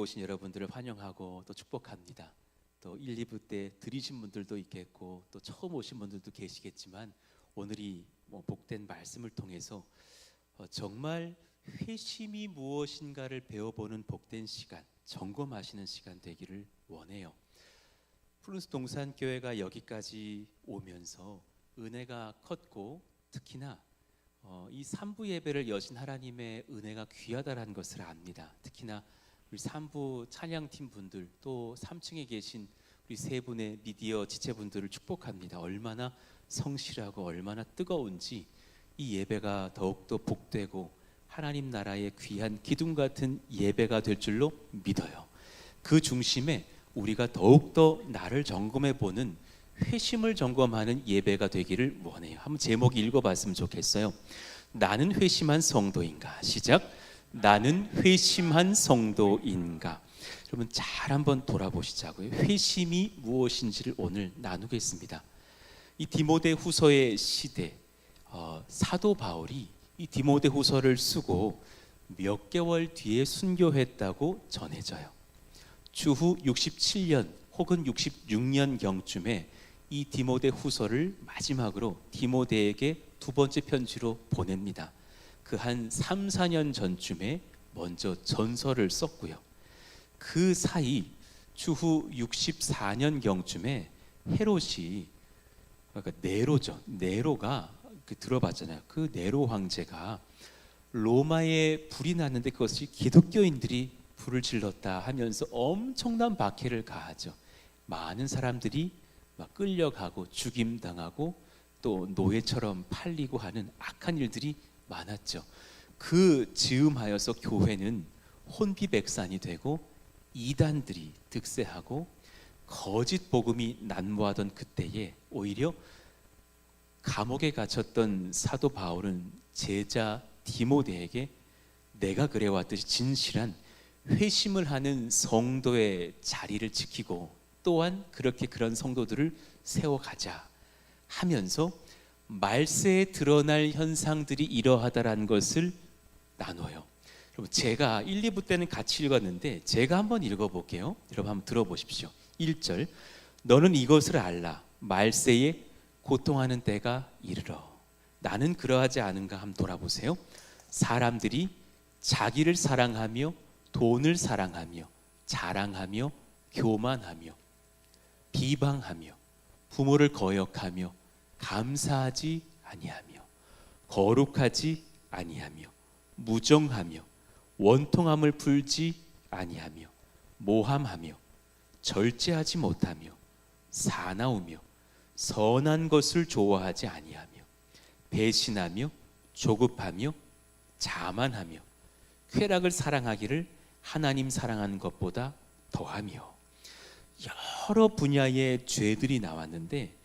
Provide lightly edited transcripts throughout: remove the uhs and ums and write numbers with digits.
오신 여러분들을 환영하고 또 축복합니다. 또 1, 2부 때 들으신 분들도 있겠고 또 처음 오신 분들도 계시겠지만 오늘이 복된 말씀을 통해서 정말 회심이 무엇인가를 배워보는 복된 시간, 점검하시는 시간 되기를 원해요. 프룬스 동산교회가 여기까지 오면서 은혜가 컸고 특히나 이 3부 예배를 여신 하나님의 은혜가 귀하다라는 것을 압니다. 특히나 우리 3부 찬양팀 분들 또 3층에 계신 우리 세 분의 미디어 지체분들을 축복합니다. 얼마나 성실하고 얼마나 뜨거운지 이 예배가 더욱더 복되고 하나님 나라의 귀한 기둥 같은 예배가 될 줄로 믿어요. 그 중심에 우리가 더욱더 나를 점검해 보는 회심을 점검하는 예배가 되기를 원해요. 한번 제목 읽어봤으면 좋겠어요. 나는 회심한 성도인가? 시작. 나는 회심한 성도인가? 여러분 잘 한번 돌아보시자고요. 회심이 무엇인지를 오늘 나누겠습니다. 이 디모데 후서의 시대 사도 바울이 이 디모데 후서를 쓰고 몇 개월 뒤에 순교했다고 전해져요. 주후 67년 혹은 66년경쯤에 이 디모데 후서를 마지막으로 디모데에게 두 번째 편지로 보냅니다. 그 한 3, 4년 전쯤에 먼저 전서를 썼고요. 그 사이 주후 64년경쯤에 헤롯이 그러니까 네로죠. 네로가 들어봤잖아요. 그 네로 황제가 로마에 불이 났는데 그것이 기독교인들이 불을 질렀다 하면서 엄청난 박해를 가하죠. 많은 사람들이 막 끌려가고 죽임당하고 또 노예처럼 팔리고 하는 악한 일들이 많았죠. 그 즈음하여서 교회는 혼비백산이 되고 이단들이 득세하고 거짓 복음이 난무하던 그때에 오히려 감옥에 갇혔던 사도 바울은 제자 디모데에게 내가 그래왔듯이 진실한 회심을 하는 성도의 자리를 지키고 또한 그렇게 그런 성도들을 세워가자 하면서 말세에 드러날 현상들이 이러하다라는 것을 나눠요. 여러분 제가 1, 2부 때는 같이 읽었는데 제가 한번 읽어볼게요. 여러분 한번 들어보십시오. 1절 너는 이것을 알라 말세에 고통하는 때가 이르러 나는 그러하지 않은가 한번 돌아보세요. 사람들이 자기를 사랑하며 돈을 사랑하며 자랑하며 교만하며 비방하며 부모를 거역하며 감사하지 아니하며 거룩하지 아니하며 무정하며 원통함을 풀지 아니하며 모함하며 절제하지 못하며 사나우며 선한 것을 좋아하지 아니하며 배신하며 조급하며 자만하며 쾌락을 사랑하기를 하나님 사랑하는 것보다 더하며 여러 분야의 죄들이 나왔는데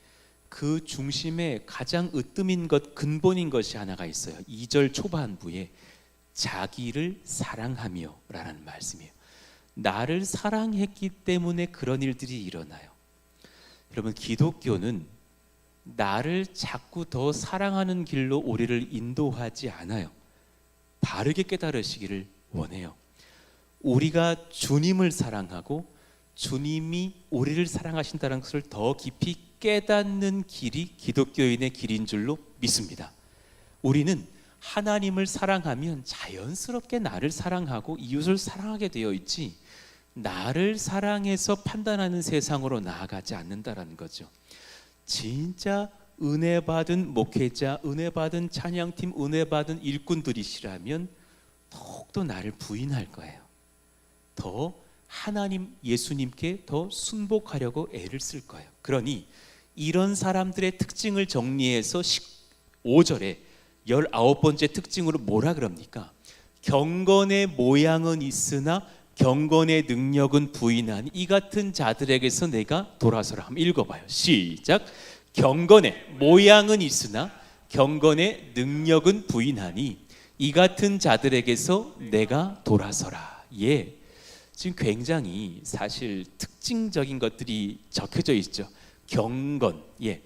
그 중심에 가장 으뜸인 것 근본인 것이 하나가 있어요. 2절 초반부에 자기를 사랑하며 라는 말씀이에요. 나를 사랑했기 때문에 그런 일들이 일어나요. 여러분 기독교는 나를 자꾸 더 사랑하는 길로 우리를 인도하지 않아요. 바르게 깨달으시기를 원해요. 우리가 주님을 사랑하고 주님이 우리를 사랑하신다는 것을 더 깊이 깨닫는 길이 기독교인의 길인 줄로 믿습니다. 우리는 하나님을 사랑하면 자연스럽게 나를 사랑하고 이웃을 사랑하게 되어 있지 나를 사랑해서 판단하는 세상으로 나아가지 않는다라는 거죠. 진짜 은혜 받은 목회자, 은혜 받은 찬양팀, 은혜 받은 일꾼들이시라면 더욱더 나를 부인할 거예요. 더 하나님 예수님께 더 순복하려고 애를 쓸 거예요. 그러니 이런 사람들의 특징을 정리해서 5절에 19번째 특징으로 뭐라 그럽니까? 경건의 모양은 있으나 경건의 능력은 부인하니 이 같은 자들에게서 내가 돌아서라. 한번 읽어봐요. 시작. 경건의 모양은 있으나 경건의 능력은 부인하니 이 같은 자들에게서 내가 돌아서라. 예, 지금 굉장히 사실 특징적인 것들이 적혀져 있죠. 경건, 예,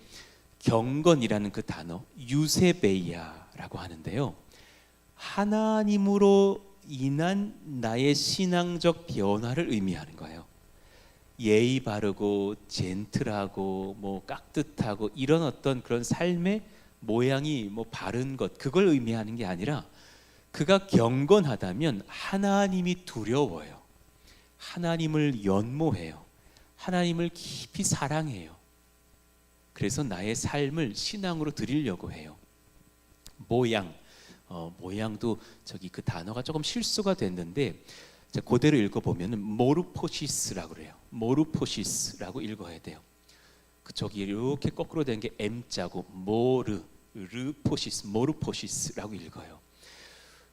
경건이라는 그 단어 유세베이아라고 하는데요. 하나님으로 인한 나의 신앙적 변화를 의미하는 거예요. 예의 바르고 젠틀하고 뭐 깍듯하고 이런 어떤 그런 삶의 모양이 뭐 바른 것, 그걸 의미하는 게 아니라 그가 경건하다면 하나님이 두려워요. 하나님을 연모해요. 하나님을 깊이 사랑해요. 그래서 나의 삶을 신앙으로 드리려고 해요. 모양도 저기 그 단어가 조금 실수가 됐는데 그대로 읽어보면 모르포시스라고 그래요. 모르포시스라고 읽어야 돼요. 저기 이렇게 거꾸로 된 게 M자고 모르포시스라고 읽어요.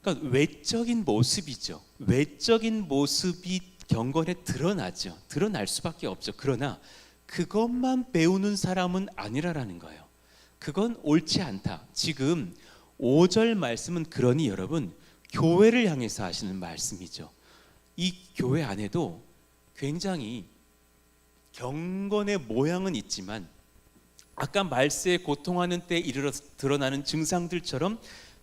그러니까 외적인 모습이죠. 외적인 모습이 경건에 드러나죠. 드러날 수밖에 없죠. 그러나 그것만 배우는 사람은 아니라라는 거예요. 그건 옳지 않다. 지금 5절 말씀은 그러니 여러분 교회를 향해서 하시는 말씀이죠. 이 교회 안에도 굉장히 경건의 모양은 있지만 아까 말세에 고통하는 때에 이르러 드러나는 증상들처럼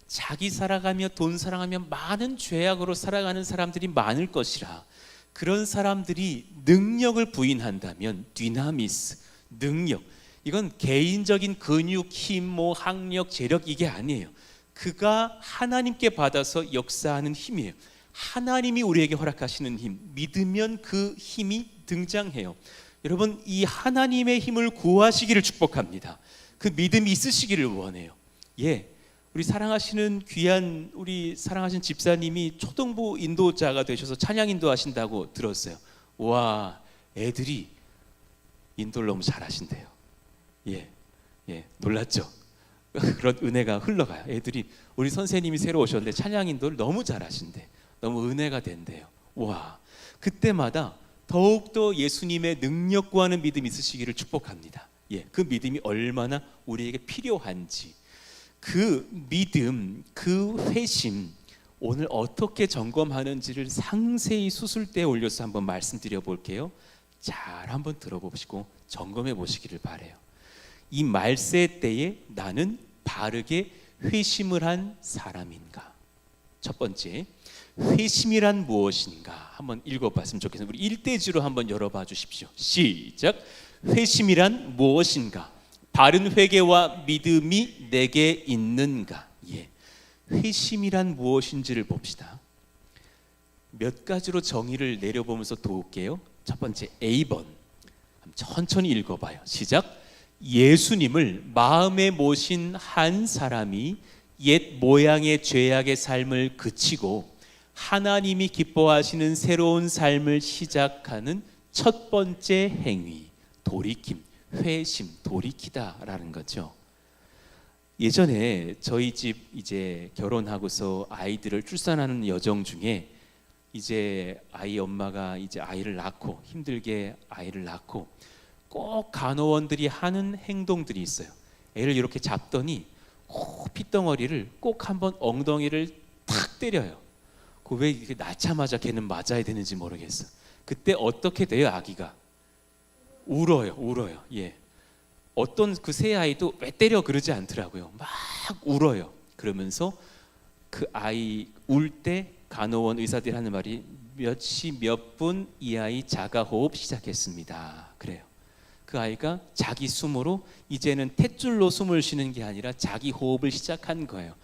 자기 살아가며 돈 사랑하며 많은 죄악으로 살아가는 사람들이 많을 것이라. 그런 사람들이 능력을 부인한다면 디나미스, 능력, 이건 개인적인 근육, 힘, 학력, 재력 이게 아니에요. 그가 하나님께 받아서 역사하는 힘이에요. 하나님이 우리에게 허락하시는 힘, 믿으면 그 힘이 등장해요. 여러분 이 하나님의 힘을 구하시기를 축복합니다. 그 믿음이 있으시기를 원해요. 우리 사랑하시는 귀한 우리 사랑하신 집사님이 초등부 인도자가 되셔서 찬양 인도하신다고 들었어요. 와, 애들이 인도를 너무 잘하신대요. 놀랐죠? 그런 은혜가 흘러가요. 애들이 우리 선생님이 새로 오셨는데 찬양 인도를 너무 잘하신대. 너무 은혜가 된대요. 와, 그때마다 더욱더 예수님의 능력 구하는 믿음이 있으시기를 축복합니다. 그 믿음이 얼마나 우리에게 필요한지, 그 믿음, 그 회심 오늘 어떻게 점검하는지를 상세히 수술대에 올려서 한번 말씀드려 볼게요. 잘 한번 들어보시고 점검해 보시기를 바라요. 이 말세 때에 나는 바르게 회심을 한 사람인가? 첫 번째, 회심이란 무엇인가? 한번 읽어봤으면 좋겠습니다. 우리 1대지로 한번 열어봐 주십시오. 시작. 회심이란 무엇인가? 바른 회개와 믿음이 내게 있는가? 회심이란 무엇인지를 봅시다. 몇 가지로 정의를 내려보면서 도울게요. 첫 번째 A번, 천천히 읽어봐요. 시작. 예수님을 마음에 모신 한 사람이 옛 모양의 죄악의 삶을 그치고 하나님이 기뻐하시는 새로운 삶을 시작하는 첫 번째 행위, 돌이킴, 회심, 돌이키다라는 거죠. 예전에 저희 집 이제 결혼하고서 아이들을 출산하는 여정 중에 이제 아이 엄마가 이제 아이를 낳고 힘들게 아이를 낳고 꼭 간호원들이 하는 행동들이 있어요. 애를 이렇게 잡더니 핏덩어리를 꼭 한번 엉덩이를 탁 때려요. 그 왜 이렇게 낳자마자 걔는 맞아야 되는지 모르겠어. 그때 어떻게 돼요? 아기가 울어요. 어떤 그 새 아이도 왜 때려 그러지 않더라고요. 막 울어요. 그러면서 그 아이 울 때 간호원 의사들이 하는 말이 몇 시 몇 분 이 아이 자가호흡 시작했습니다. 그래요. 그 아이가 자기 숨으로 이제는 탯줄로 숨을 쉬는 게 아니라 자기 호흡을 시작한 거예요.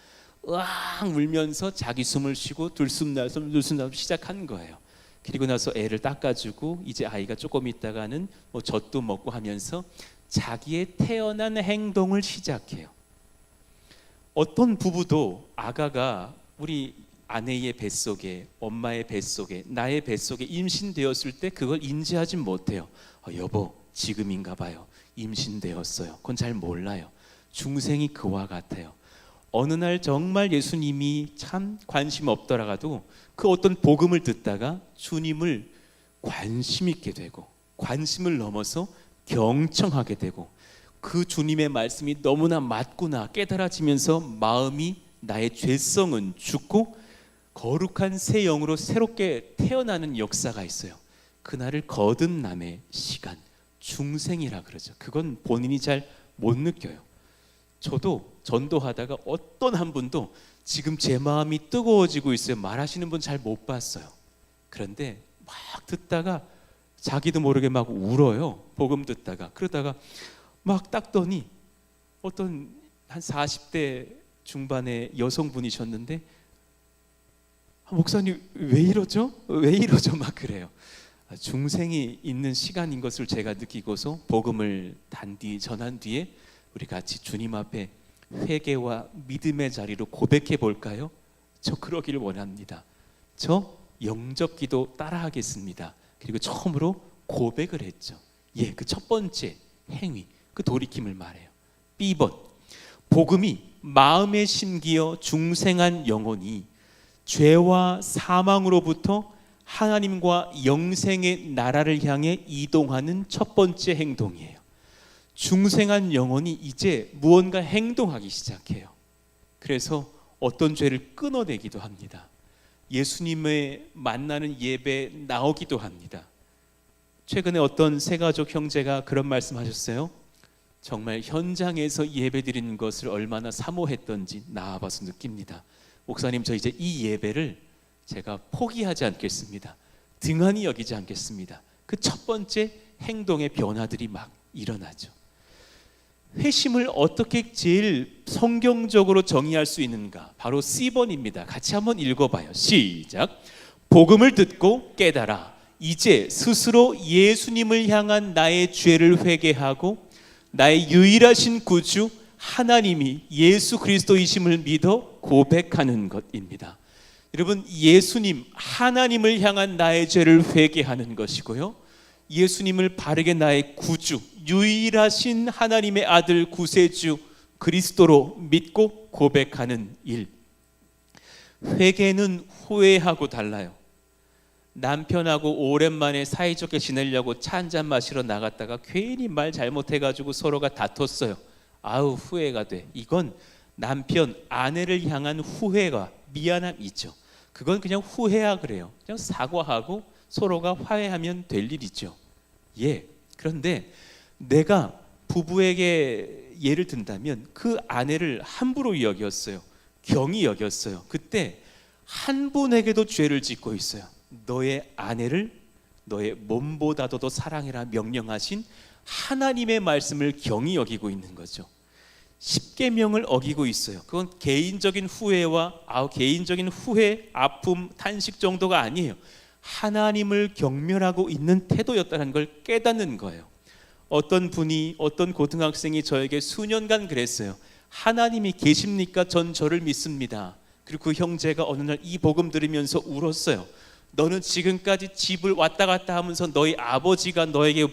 으앙 울면서 자기 숨을 쉬고 들숨 날숨 시작한 거예요. 그리고 나서 애를 닦아주고 이제 아이가 조금 있다가는 젖도 먹고 하면서 자기의 태어난 행동을 시작해요. 어떤 부부도 아가가 우리 아내의 뱃속에, 엄마의 뱃속에, 나의 뱃속에 임신되었을 때 그걸 인지하지 못해요. 여보 지금인가 봐요. 임신되었어요. 그건 잘 몰라요. 중생이 그와 같아요. 어느 날 정말 예수님이 참 관심 없더라도 그 어떤 복음을 듣다가 주님을 관심 있게 되고 관심을 넘어서 경청하게 되고 그 주님의 말씀이 너무나 맞구나 깨달아지면서 마음이 나의 죄성은 죽고 거룩한 새 영으로 새롭게 태어나는 역사가 있어요. 그날을 거듭남의 시간, 중생이라 그러죠. 그건 본인이 잘 못 느껴요. 저도 전도하다가 어떤 한 분도 지금 제 마음이 뜨거워지고 있어요, 말하시는 분 잘 못 봤어요. 그런데 막 듣다가 자기도 모르게 막 울어요. 복음 듣다가. 그러다가 막 닦더니 어떤 한 40대 중반의 여성분이셨는데, 목사님 왜 이러죠? 왜 이러죠? 막 그래요. 중생이 있는 시간인 것을 제가 느끼고서 복음을 단디 전한 뒤에 우리 같이 주님 앞에 회개와 믿음의 자리로 고백해 볼까요? 저 그러기를 원합니다. 저 영접기도 따라하겠습니다. 그리고 처음으로 고백을 했죠. 예, 그 첫 번째 행위, 그 돌이킴을 말해요. B번, 복음이 마음에 심기어 중생한 영혼이 죄와 사망으로부터 하나님과 영생의 나라를 향해 이동하는 첫 번째 행동이에요. 중생한 영혼이 이제 무언가 행동하기 시작해요. 그래서 어떤 죄를 끊어내기도 합니다. 예수님의 만나는 예배에 나오기도 합니다. 최근에 어떤 세가족 형제가 그런 말씀하셨어요. 정말 현장에서 예배드리는 것을 얼마나 사모했던지 나와봐서 느낍니다. 목사님, 저 이제 이 예배를 제가 포기하지 않겠습니다. 등한히 여기지 않겠습니다. 그 첫 번째 행동의 변화들이 막 일어나죠. 회심을 어떻게 제일 성경적으로 정의할 수 있는가? 바로 C번입니다. 같이 한번 읽어봐요. 시작. 복음을 듣고 깨달아 이제 스스로 예수님을 향한 나의 죄를 회개하고 나의 유일하신 구주 하나님이 예수 그리스도이심을 믿어 고백하는 것입니다. 여러분, 예수님 하나님을 향한 나의 죄를 회개하는 것이고요, 예수님을 바르게 나의 구주, 유일하신 하나님의 아들 구세주 그리스도로 믿고 고백하는 일. 회개는 후회하고 달라요. 남편하고 오랜만에 사이좋게 지내려고 차 한잔 마시러 나갔다가 괜히 말 잘못해가지고 서로가 다퉜어요. 아우, 후회가 돼. 이건 남편, 아내를 향한 후회가 미안함이죠. 그건 그냥 후회야 그래요. 그냥 사과하고 서로가 화해하면 될 일이죠. 예. 그런데 내가 부부에게 예를 든다면 그 아내를 함부로 여겼어요. 경히 여겼어요. 그때 한 분에게도 죄를 짓고 있어요. 너의 아내를 너의 몸보다도 더 사랑해라 명령하신 하나님의 말씀을 경히 여기고 있는 거죠. 십계명을 어기고 있어요. 그건 개인적인 후회와 개인적인 후회, 아픔, 탄식 정도가 아니에요. 하나님을 경멸하고 있는 태도였다는 걸 깨닫는 거예요. 어떤 분이, 어떤 고등학생이 저에게 수년간 그랬어요. 하나님이 계십니까? 전 저를 믿습니다. 그리고 그 형제가 어느 날 이 복음 들으면서 울었어요. 너는 지금까지 집을 왔다 갔다 하면서 너희 아버지가 너에게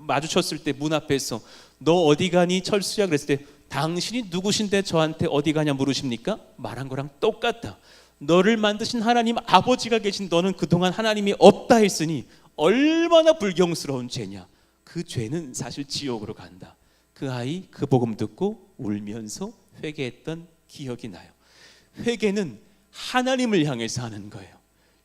마주쳤을 때 문 앞에서 너 어디 가니? 철수야 그랬을 때 당신이 누구신데 저한테 어디 가냐 물으십니까? 말한 거랑 똑같다. 너를 만드신 하나님 아버지가 계신 너는 그동안 하나님이 없다 했으니 얼마나 불경스러운 죄냐. 그 죄는 사실 지옥으로 간다. 그 아이 그 복음 듣고 울면서 회개했던 기억이 나요. 회개는 하나님을 향해서 하는 거예요.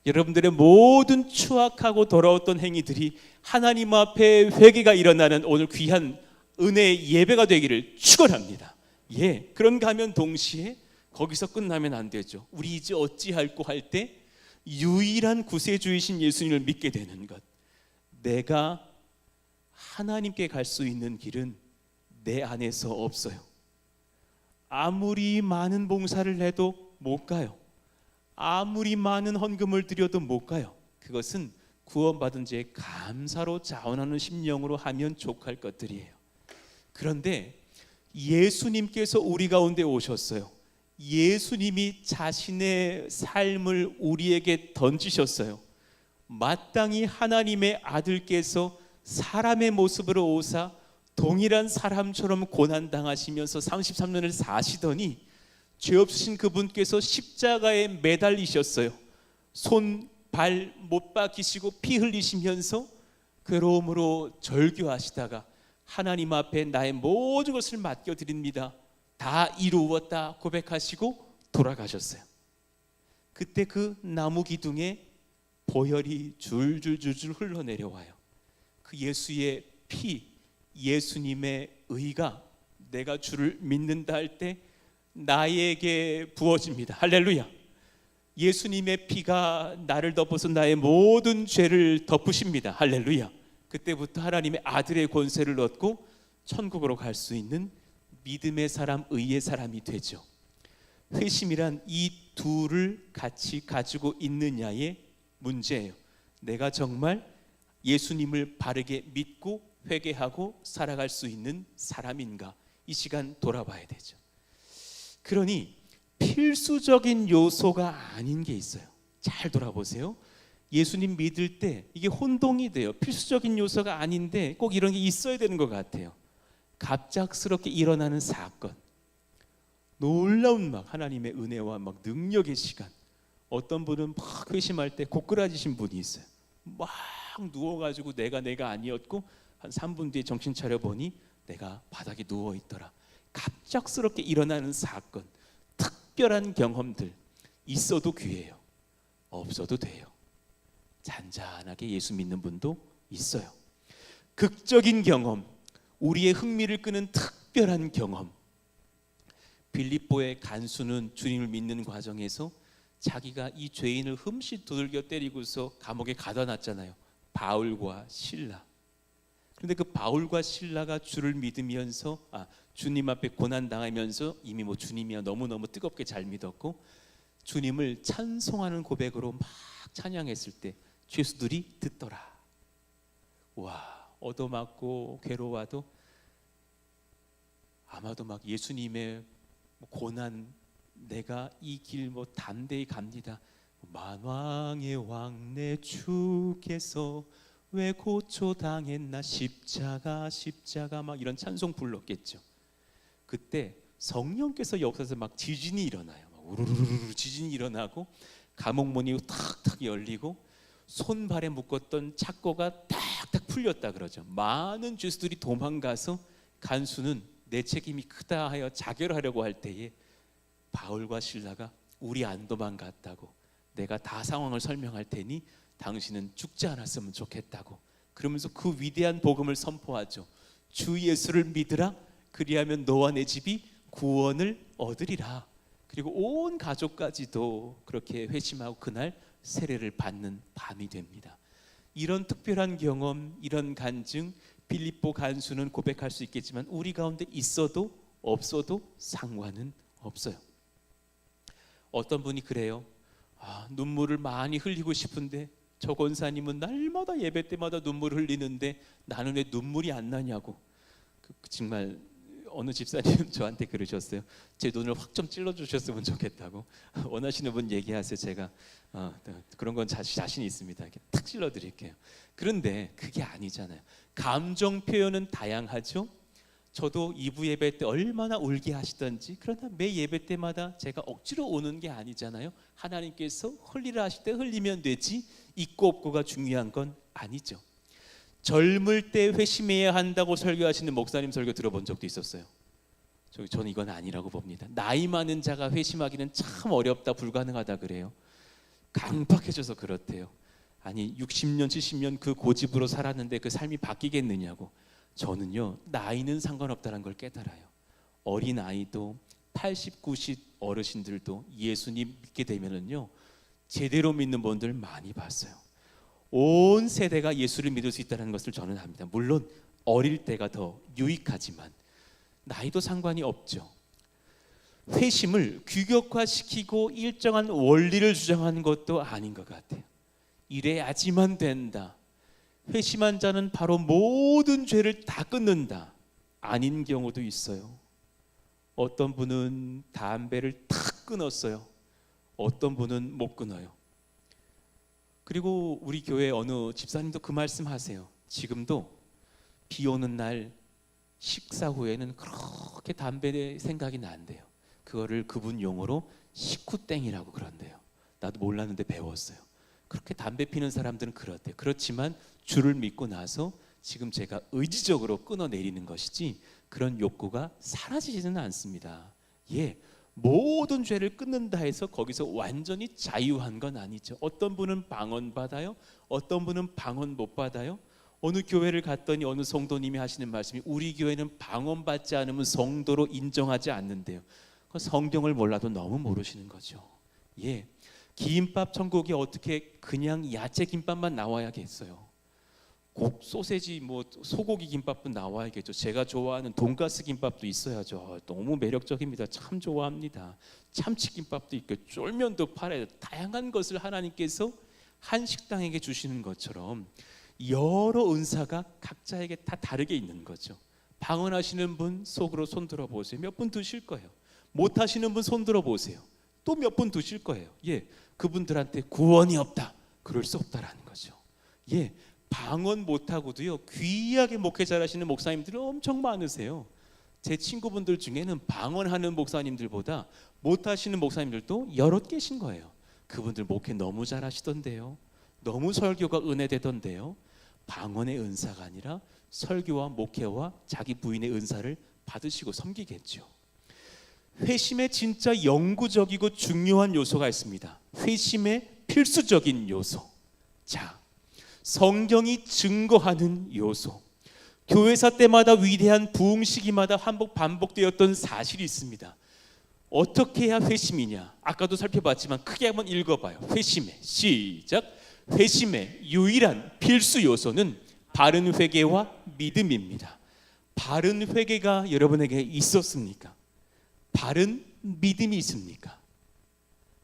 여러분들의 모든 추악하고 더러웠던 행위들이 하나님 앞에 회개가 일어나는 오늘 귀한 은혜의 예배가 되기를 축원합니다. 예, 그런가 하면 동시에 거기서 끝나면 안 되죠. 우리 이제 어찌할꼬 할 때 유일한 구세주이신 예수님을 믿게 되는 것. 내가 하나님께 갈 수 있는 길은 내 안에서 없어요. 아무리 많은 봉사를 해도 못 가요. 아무리 많은 헌금을 드려도 못 가요. 그것은 구원받은 자의 감사로 자원하는 심령으로 하면 족할 것들이에요. 그런데 예수님께서 우리 가운데 오셨어요. 예수님이 자신의 삶을 우리에게 던지셨어요. 마땅히 하나님의 아들께서 사람의 모습으로 오사 동일한 사람처럼 고난당하시면서 33년을 사시더니 죄 없으신 그분께서 십자가에 매달리셨어요. 손, 발 못 박히시고 피 흘리시면서 괴로움으로 절규하시다가 하나님 앞에 나의 모든 것을 맡겨드립니다. 다 이루었다 고백하시고 돌아가셨어요. 그때 그 나무 기둥에 보혈이 줄줄줄줄 흘러내려와요. 그 예수의 피, 예수님의 의가 내가 주를 믿는다 할 때 나에게 부어집니다. 할렐루야. 예수님의 피가 나를 덮어서 나의 모든 죄를 덮으십니다. 할렐루야. 그때부터 하나님의 아들의 권세를 얻고 천국으로 갈 수 있는 믿음의 사람, 의의 사람이 되죠. 회심이란 이 둘을 같이 가지고 있느냐의 문제예요. 내가 정말 예수님을 바르게 믿고 회개하고 살아갈 수 있는 사람인가? 이 시간 돌아봐야 되죠. 그러니 필수적인 요소가 아닌 게 있어요. 잘 돌아보세요. 예수님 믿을 때 이게 혼동이 돼요. 필수적인 요소가 아닌데 꼭 이런 게 있어야 되는 것 같아요. 갑작스럽게 일어나는 사건, 놀라운 막 하나님의 은혜와 막 능력의 시간. 어떤 분은 막 회심할 때 고꾸라지신 분이 있어요. 막 누워가지고 내가 아니었고 한 3분 뒤에 정신 차려 보니 내가 바닥에 누워 있더라. 갑작스럽게 일어나는 사건, 특별한 경험들 있어도 귀해요. 없어도 돼요. 잔잔하게 예수 믿는 분도 있어요. 극적인 경험, 우리의 흥미를 끄는 특별한 경험. 빌립보의 간수는 주님을 믿는 과정에서 자기가 이 죄인을 흠씬 두들겨 때리고서 감옥에 가둬 놨잖아요. 바울과 실라. 그런데 그 바울과 실라가 주를 믿으면서 주님 앞에 고난 당하면서 이미 주님이야 너무너무 뜨겁게 잘 믿었고 주님을 찬송하는 고백으로 막 찬양했을 때 죄수들이 듣더라. 와, 얻어맞고 괴로워도 아마도 막 예수님의 고난, 내가 이 길 담대히 갑니다. 만왕의 왕 내 주께서 왜 고초당했나 십자가 막 이런 찬송 불렀겠죠. 그때 성령께서 역사에서 막 지진이 일어나요. 막 우르르르 지진이 일어나고 감옥 문이 탁탁 열리고 손발에 묶었던 착고가 탁탁 풀렸다 그러죠. 많은 죄수들이 도망가서 간수는 내 책임이 크다 하여 자결하려고 할 때에 바울과 실라가 우리 안 도망갔다고, 내가 다 상황을 설명할 테니 당신은 죽지 않았으면 좋겠다고, 그러면서 그 위대한 복음을 선포하죠. 주 예수를 믿으라, 그리하면 너와 내 집이 구원을 얻으리라. 그리고 온 가족까지도 그렇게 회심하고 그날 세례를 받는 밤이 됩니다. 이런 특별한 경험, 이런 간증, 빌립보 간수는 고백할 수 있겠지만 우리 가운데 있어도 없어도 상관은 없어요. 어떤 분이 그래요. 눈물을 많이 흘리고 싶은데 저 권사님은 날마다 예배 때마다 눈물을 흘리는데 나는 왜 눈물이 안 나냐고. 정말 어느 집사님은 저한테 그러셨어요. 제 눈을 확 좀 찔러주셨으면 좋겠다고. 원하시는 분 얘기하세요. 제가 그런 건 자신 있습니다. 이렇게 탁 찔러드릴게요. 그런데 그게 아니잖아요. 감정 표현은 다양하죠. 저도 2부 예배 때 얼마나 울게 하시던지, 그러나 매 예배 때마다 제가 억지로 우는 게 아니잖아요. 하나님께서 흘리라 하실 때 흘리면 되지 있고 없고가 중요한 건 아니죠. 젊을 때 회심해야 한다고 설교하시는 목사님 설교 들어본 적도 있었어요. 저는 이건 아니라고 봅니다. 나이 많은 자가 회심하기는 참 어렵다, 불가능하다 그래요. 강박해져서 그렇대요. 아니 60년 70년 그 고집으로 살았는데 그 삶이 바뀌겠느냐고. 저는요, 나이는 상관없다는 걸 깨달아요. 어린 아이도 80, 90 어르신들도 예수님 믿게 되면은요, 제대로 믿는 분들 많이 봤어요. 온 세대가 예수를 믿을 수 있다는 것을 저는 압니다. 물론 어릴 때가 더 유익하지만 나이도 상관이 없죠. 회심을 규격화시키고 일정한 원리를 주장하는 것도 아닌 것 같아요. 이래야지만 된다. 회심한 자는 바로 모든 죄를 다 끊는다. 아닌 경우도 있어요. 어떤 분은 담배를 탁 끊었어요. 어떤 분은 못 끊어요. 그리고 우리 교회 어느 집사님도 그 말씀 하세요. 지금도 비 오는 날 식사 후에는 그렇게 담배 생각이 난대요. 그거를 그분 용어로 식후땡이라고 그런대요. 나도 몰랐는데 배웠어요. 그렇게 담배 피는 사람들은 그렇대요. 그렇지만 주를 믿고 나서 지금 제가 의지적으로 끊어내리는 것이지 그런 욕구가 사라지지는 않습니다. 모든 죄를 끊는다 해서 거기서 완전히 자유한 건 아니죠. 어떤 분은 방언 받아요. 어떤 분은 방언 못 받아요. 어느 교회를 갔더니 어느 성도님이 하시는 말씀이 우리 교회는 방언 받지 않으면 성도로 인정하지 않는데요. 성경을 몰라도 너무 모르시는 거죠. 예, 김밥 천국에 어떻게 그냥 야채 김밥만 나와야겠어요? 소세지 소고기 김밥도 나와야겠죠. 제가 좋아하는 돈가스 김밥도 있어야죠. 너무 매력적입니다. 참 좋아합니다. 참치김밥도 있고 쫄면도 팔아요. 다양한 것을 하나님께서 한 식당에게 주시는 것처럼 여러 은사가 각자에게 다 다르게 있는 거죠. 방언하시는 분 속으로 손 들어보세요. 몇 분 드실 거예요. 못하시는 분 손 들어보세요. 또 몇 분 드실 거예요. 예, 그분들한테 구원이 없다, 그럴 수 없다라는 거죠. 예, 방언 못하고도요 귀하게 목회 잘하시는 목사님들이 엄청 많으세요. 제 친구분들 중에는 방언하는 목사님들보다 못하시는 목사님들도 여럿 계신 거예요. 그분들 목회 너무 잘하시던데요, 너무 설교가 은혜되던데요. 방언의 은사가 아니라 설교와 목회와 자기 부인의 은사를 받으시고 섬기겠죠. 회심의 진짜 영구적이고 중요한 요소가 있습니다. 회심의 필수적인 요소. 자, 성경이 증거하는 요소. 교회사 때마다 위대한 부흥 시기마다 반복되었던 사실이 있습니다. 어떻게 해야 회심이냐? 아까도 살펴봤지만 크게 한번 읽어봐요. 회심의 시작. 회심의 유일한 필수 요소는 바른 회개와 믿음입니다. 바른 회개가 여러분에게 있었습니까? 바른 믿음이 있습니까?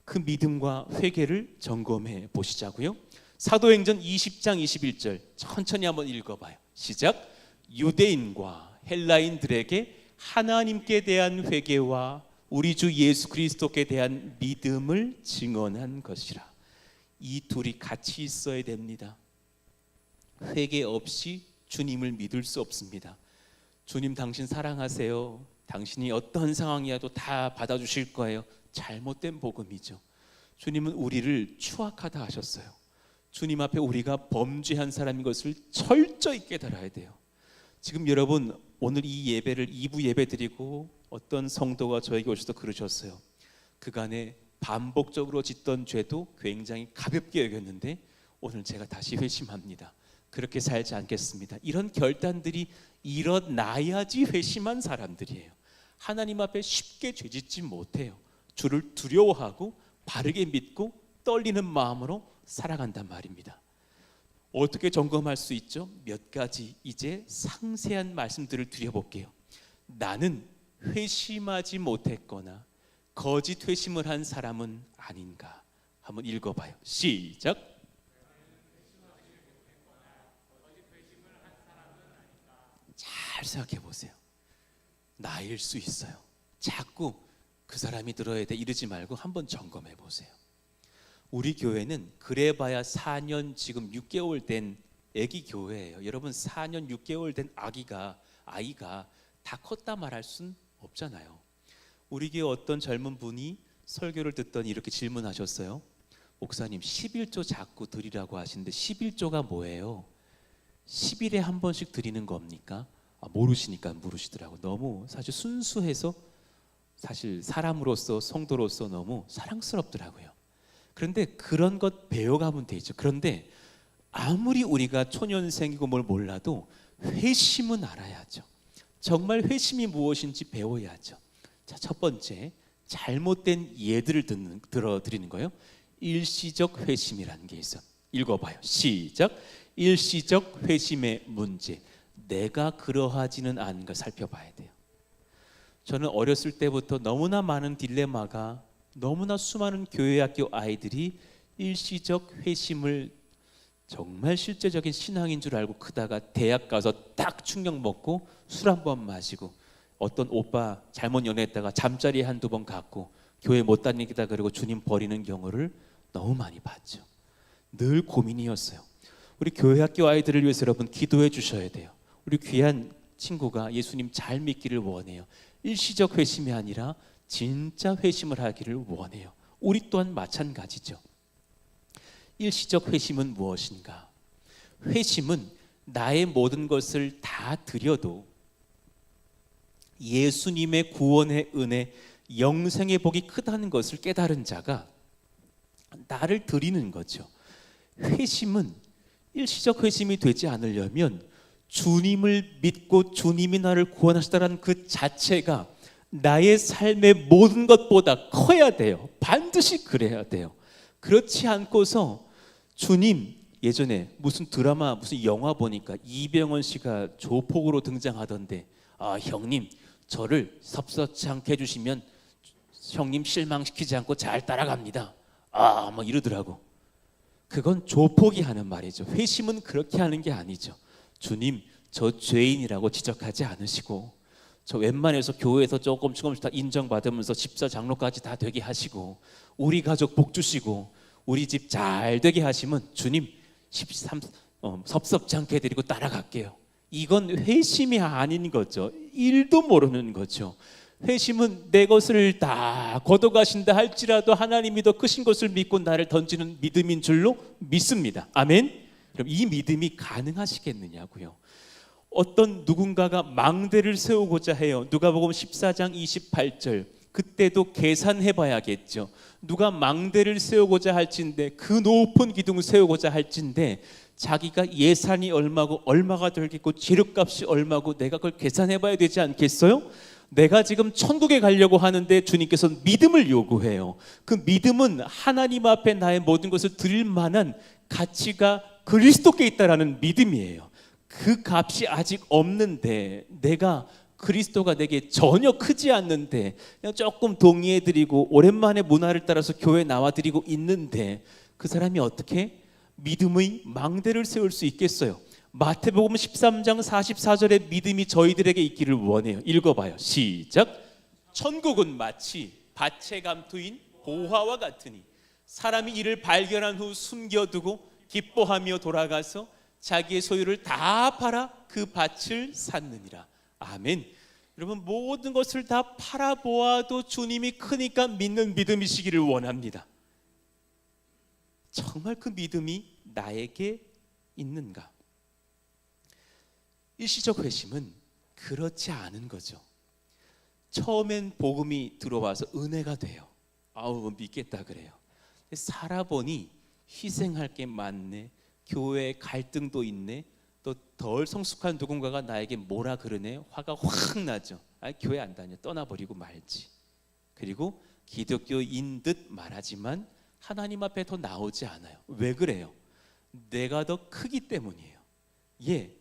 그 믿음과 회개를 점검해 보시자고요. 사도행전 20장 21절 천천히 한번 읽어봐요. 시작. 유대인과 헬라인들에게 하나님께 대한 회개와 우리 주 예수 그리스도께 대한 믿음을 증언한 것이라. 이 둘이 같이 있어야 됩니다. 회개 없이 주님을 믿을 수 없습니다. 주님 당신 사랑하세요. 당신이 어떤 상황이라도 다 받아주실 거예요. 잘못된 복음이죠. 주님은 우리를 추악하다 하셨어요. 주님 앞에 우리가 범죄한 사람인 것을 철저히 깨달아야 돼요. 지금 여러분 오늘 이 예배를 2부 예배 드리고 어떤 성도가 저에게 오셔서 그러셨어요. 그간에 반복적으로 짓던 죄도 굉장히 가볍게 여겼는데 오늘 제가 다시 회심합니다. 그렇게 살지 않겠습니다. 이런 결단들이 일어나야지 회심한 사람들이에요. 하나님 앞에 쉽게 죄짓지 못해요. 주를 두려워하고 바르게 믿고 떨리는 마음으로 살아간단 말입니다. 어떻게 점검할 수 있죠? 몇 가지 이제 상세한 말씀들을 드려볼게요. 나는 회심하지 못했거나 거짓 회심을 한 사람은 아닌가? 한번 읽어봐요. 시작. 잘 생각해 보세요. 나일 수 있어요. 자꾸 그 사람이 들어야 돼 이러지 말고 한번 점검해 보세요. 우리 교회는 그래봐야 4년 지금 6개월 된 아기 교회예요. 여러분 4년 6개월 된 아이가 다 컸다 말할 순 없잖아요. 우리 교회 어떤 젊은 분이 설교를 듣더니 이렇게 질문하셨어요. 목사님 11조 자꾸 드리라고 하시는데 11조가 뭐예요? 10일에 한 번씩 드리는 겁니까? 모르시니까 물으시더라고. 너무 사실 순수해서 사실 사람으로서 성도로서 너무 사랑스럽더라고요. 그런데 그런 것 배워가면 되죠. 그런데 아무리 우리가 초년생이고 뭘 몰라도 회심은 알아야죠. 정말 회심이 무엇인지 배워야죠. 자, 첫 번째 잘못된 예들을 들어드리는 거예요. 일시적 회심이라는 게 있어. 읽어봐요. 시작. 일시적 회심의 문제. 내가 그러하지는 않은가 살펴봐야 돼요. 저는 어렸을 때부터 너무나 많은 딜레마가 너무나 수많은 교회학교 아이들이 일시적 회심을 정말 실제적인 신앙인 줄 알고 크다가 대학 가서 딱 충격 먹고 술 한 번 마시고 어떤 오빠 잘못 연애했다가 잠자리에 한두 번 갔고 교회 못 다니겠다 그러고 주님 버리는 경우를 너무 많이 봤죠. 늘 고민이었어요. 우리 교회학교 아이들을 위해서 여러분 기도해 주셔야 돼요. 우리 귀한 친구가 예수님 잘 믿기를 원해요. 일시적 회심이 아니라 진짜 회심을 하기를 원해요. 우리 또한 마찬가지죠. 일시적 회심은 무엇인가? 회심은 나의 모든 것을 다 드려도 예수님의 구원의 은혜, 영생의 복이 크다는 것을 깨달은 자가 나를 드리는 거죠. 회심은 일시적 회심이 되지 않으려면 주님을 믿고 주님이 나를 구원하시다라는 그 자체가 나의 삶의 모든 것보다 커야 돼요. 반드시 그래야 돼요. 그렇지 않고서 주님, 예전에 무슨 드라마 무슨 영화 보니까 이병헌 씨가 조폭으로 등장하던데, 아 형님 저를 섭섭치 않게 해주시면 형님 실망시키지 않고 잘 따라갑니다. 아 뭐 이러더라고. 그건 조폭이 하는 말이죠. 회심은 그렇게 하는 게 아니죠. 주님 저 죄인이라고 지적하지 않으시고, 저 웬만해서 교회에서 조금씩 다 인정받으면서 집사 장로까지 다 되게 하시고, 우리 가족 복 주시고, 우리 집 잘 되게 하시면 주님 13 섭섭지 않게 해드리고 따라갈게요. 이건 회심이 아닌 거죠. 일도 모르는 거죠. 회심은 내 것을 다 걷어가신다 할지라도 하나님이 더 크신 것을 믿고 나를 던지는 믿음인 줄로 믿습니다. 아멘. 그럼 이 믿음이 가능하시겠느냐고요. 어떤 누군가가 망대를 세우고자 해요. 누가복음 14장 28절. 그때도 계산해 봐야겠죠. 누가 망대를 세우고자 할진데, 그 높은 기둥을 세우고자 할진데 자기가 예산이 얼마고 얼마가 들겠고 재료값이 얼마고 내가 그걸 계산해 봐야 되지 않겠어요? 내가 지금 천국에 가려고 하는데 주님께서는 믿음을 요구해요. 그 믿음은 하나님 앞에 나의 모든 것을 드릴 만한 가치가 그리스도께 있다라는 믿음이에요. 그 값이 아직 없는데, 내가 그리스도가 내게 전혀 크지 않는데 그냥 조금 동의해드리고 오랜만에 문화를 따라서 교회에 나와드리고 있는데, 그 사람이 어떻게 믿음의 망대를 세울 수 있겠어요? 마태복음 13장 44절의 믿음이 저희들에게 있기를 원해요. 읽어봐요. 시작. 천국은 마치 밭에 감투인 보화와 같으니 사람이 이를 발견한 후 숨겨두고 기뻐하며 돌아가서 자기의 소유를 다 팔아 그 밭을 샀느니라. 아멘. 여러분, 모든 것을 다 팔아보아도 주님이 크니까 믿는 믿음이시기를 원합니다. 정말 그 믿음이 나에게 있는가? 일시적 회심은 그렇지 않은 거죠. 처음엔 복음이 들어와서 은혜가 돼요. 아우 믿겠다 그래요. 살아보니 희생할 게 많네, 교회에 갈등도 있네, 또 덜 성숙한 누군가가 나에게 뭐라 그러네, 화가 확 나죠. 아, 교회 안 다녀, 떠나버리고 말지. 그리고 기독교인 듯 말하지만 하나님 앞에 더 나오지 않아요. 왜 그래요? 내가 더 크기 때문이에요. 예,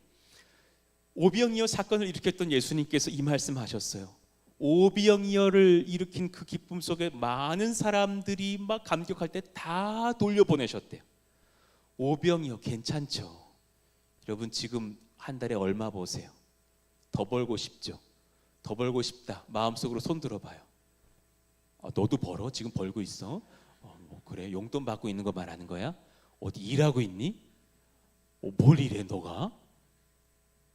오병이어 사건을 일으켰던 예수님께서 이 말씀하셨어요. 오병이어를 일으킨 그 기쁨 속에 많은 사람들이 막 감격할 때 다 돌려보내셨대요. 오병이어 괜찮죠? 여러분 지금 한 달에 얼마 버세요? 더 벌고 싶죠? 더 벌고 싶다 마음속으로 손 들어봐요. 아, 너도 벌어? 지금 벌고 있어? 뭐 그래, 용돈 받고 있는 거 말하는 거야? 어디 일하고 있니? 뭘 일해 너가?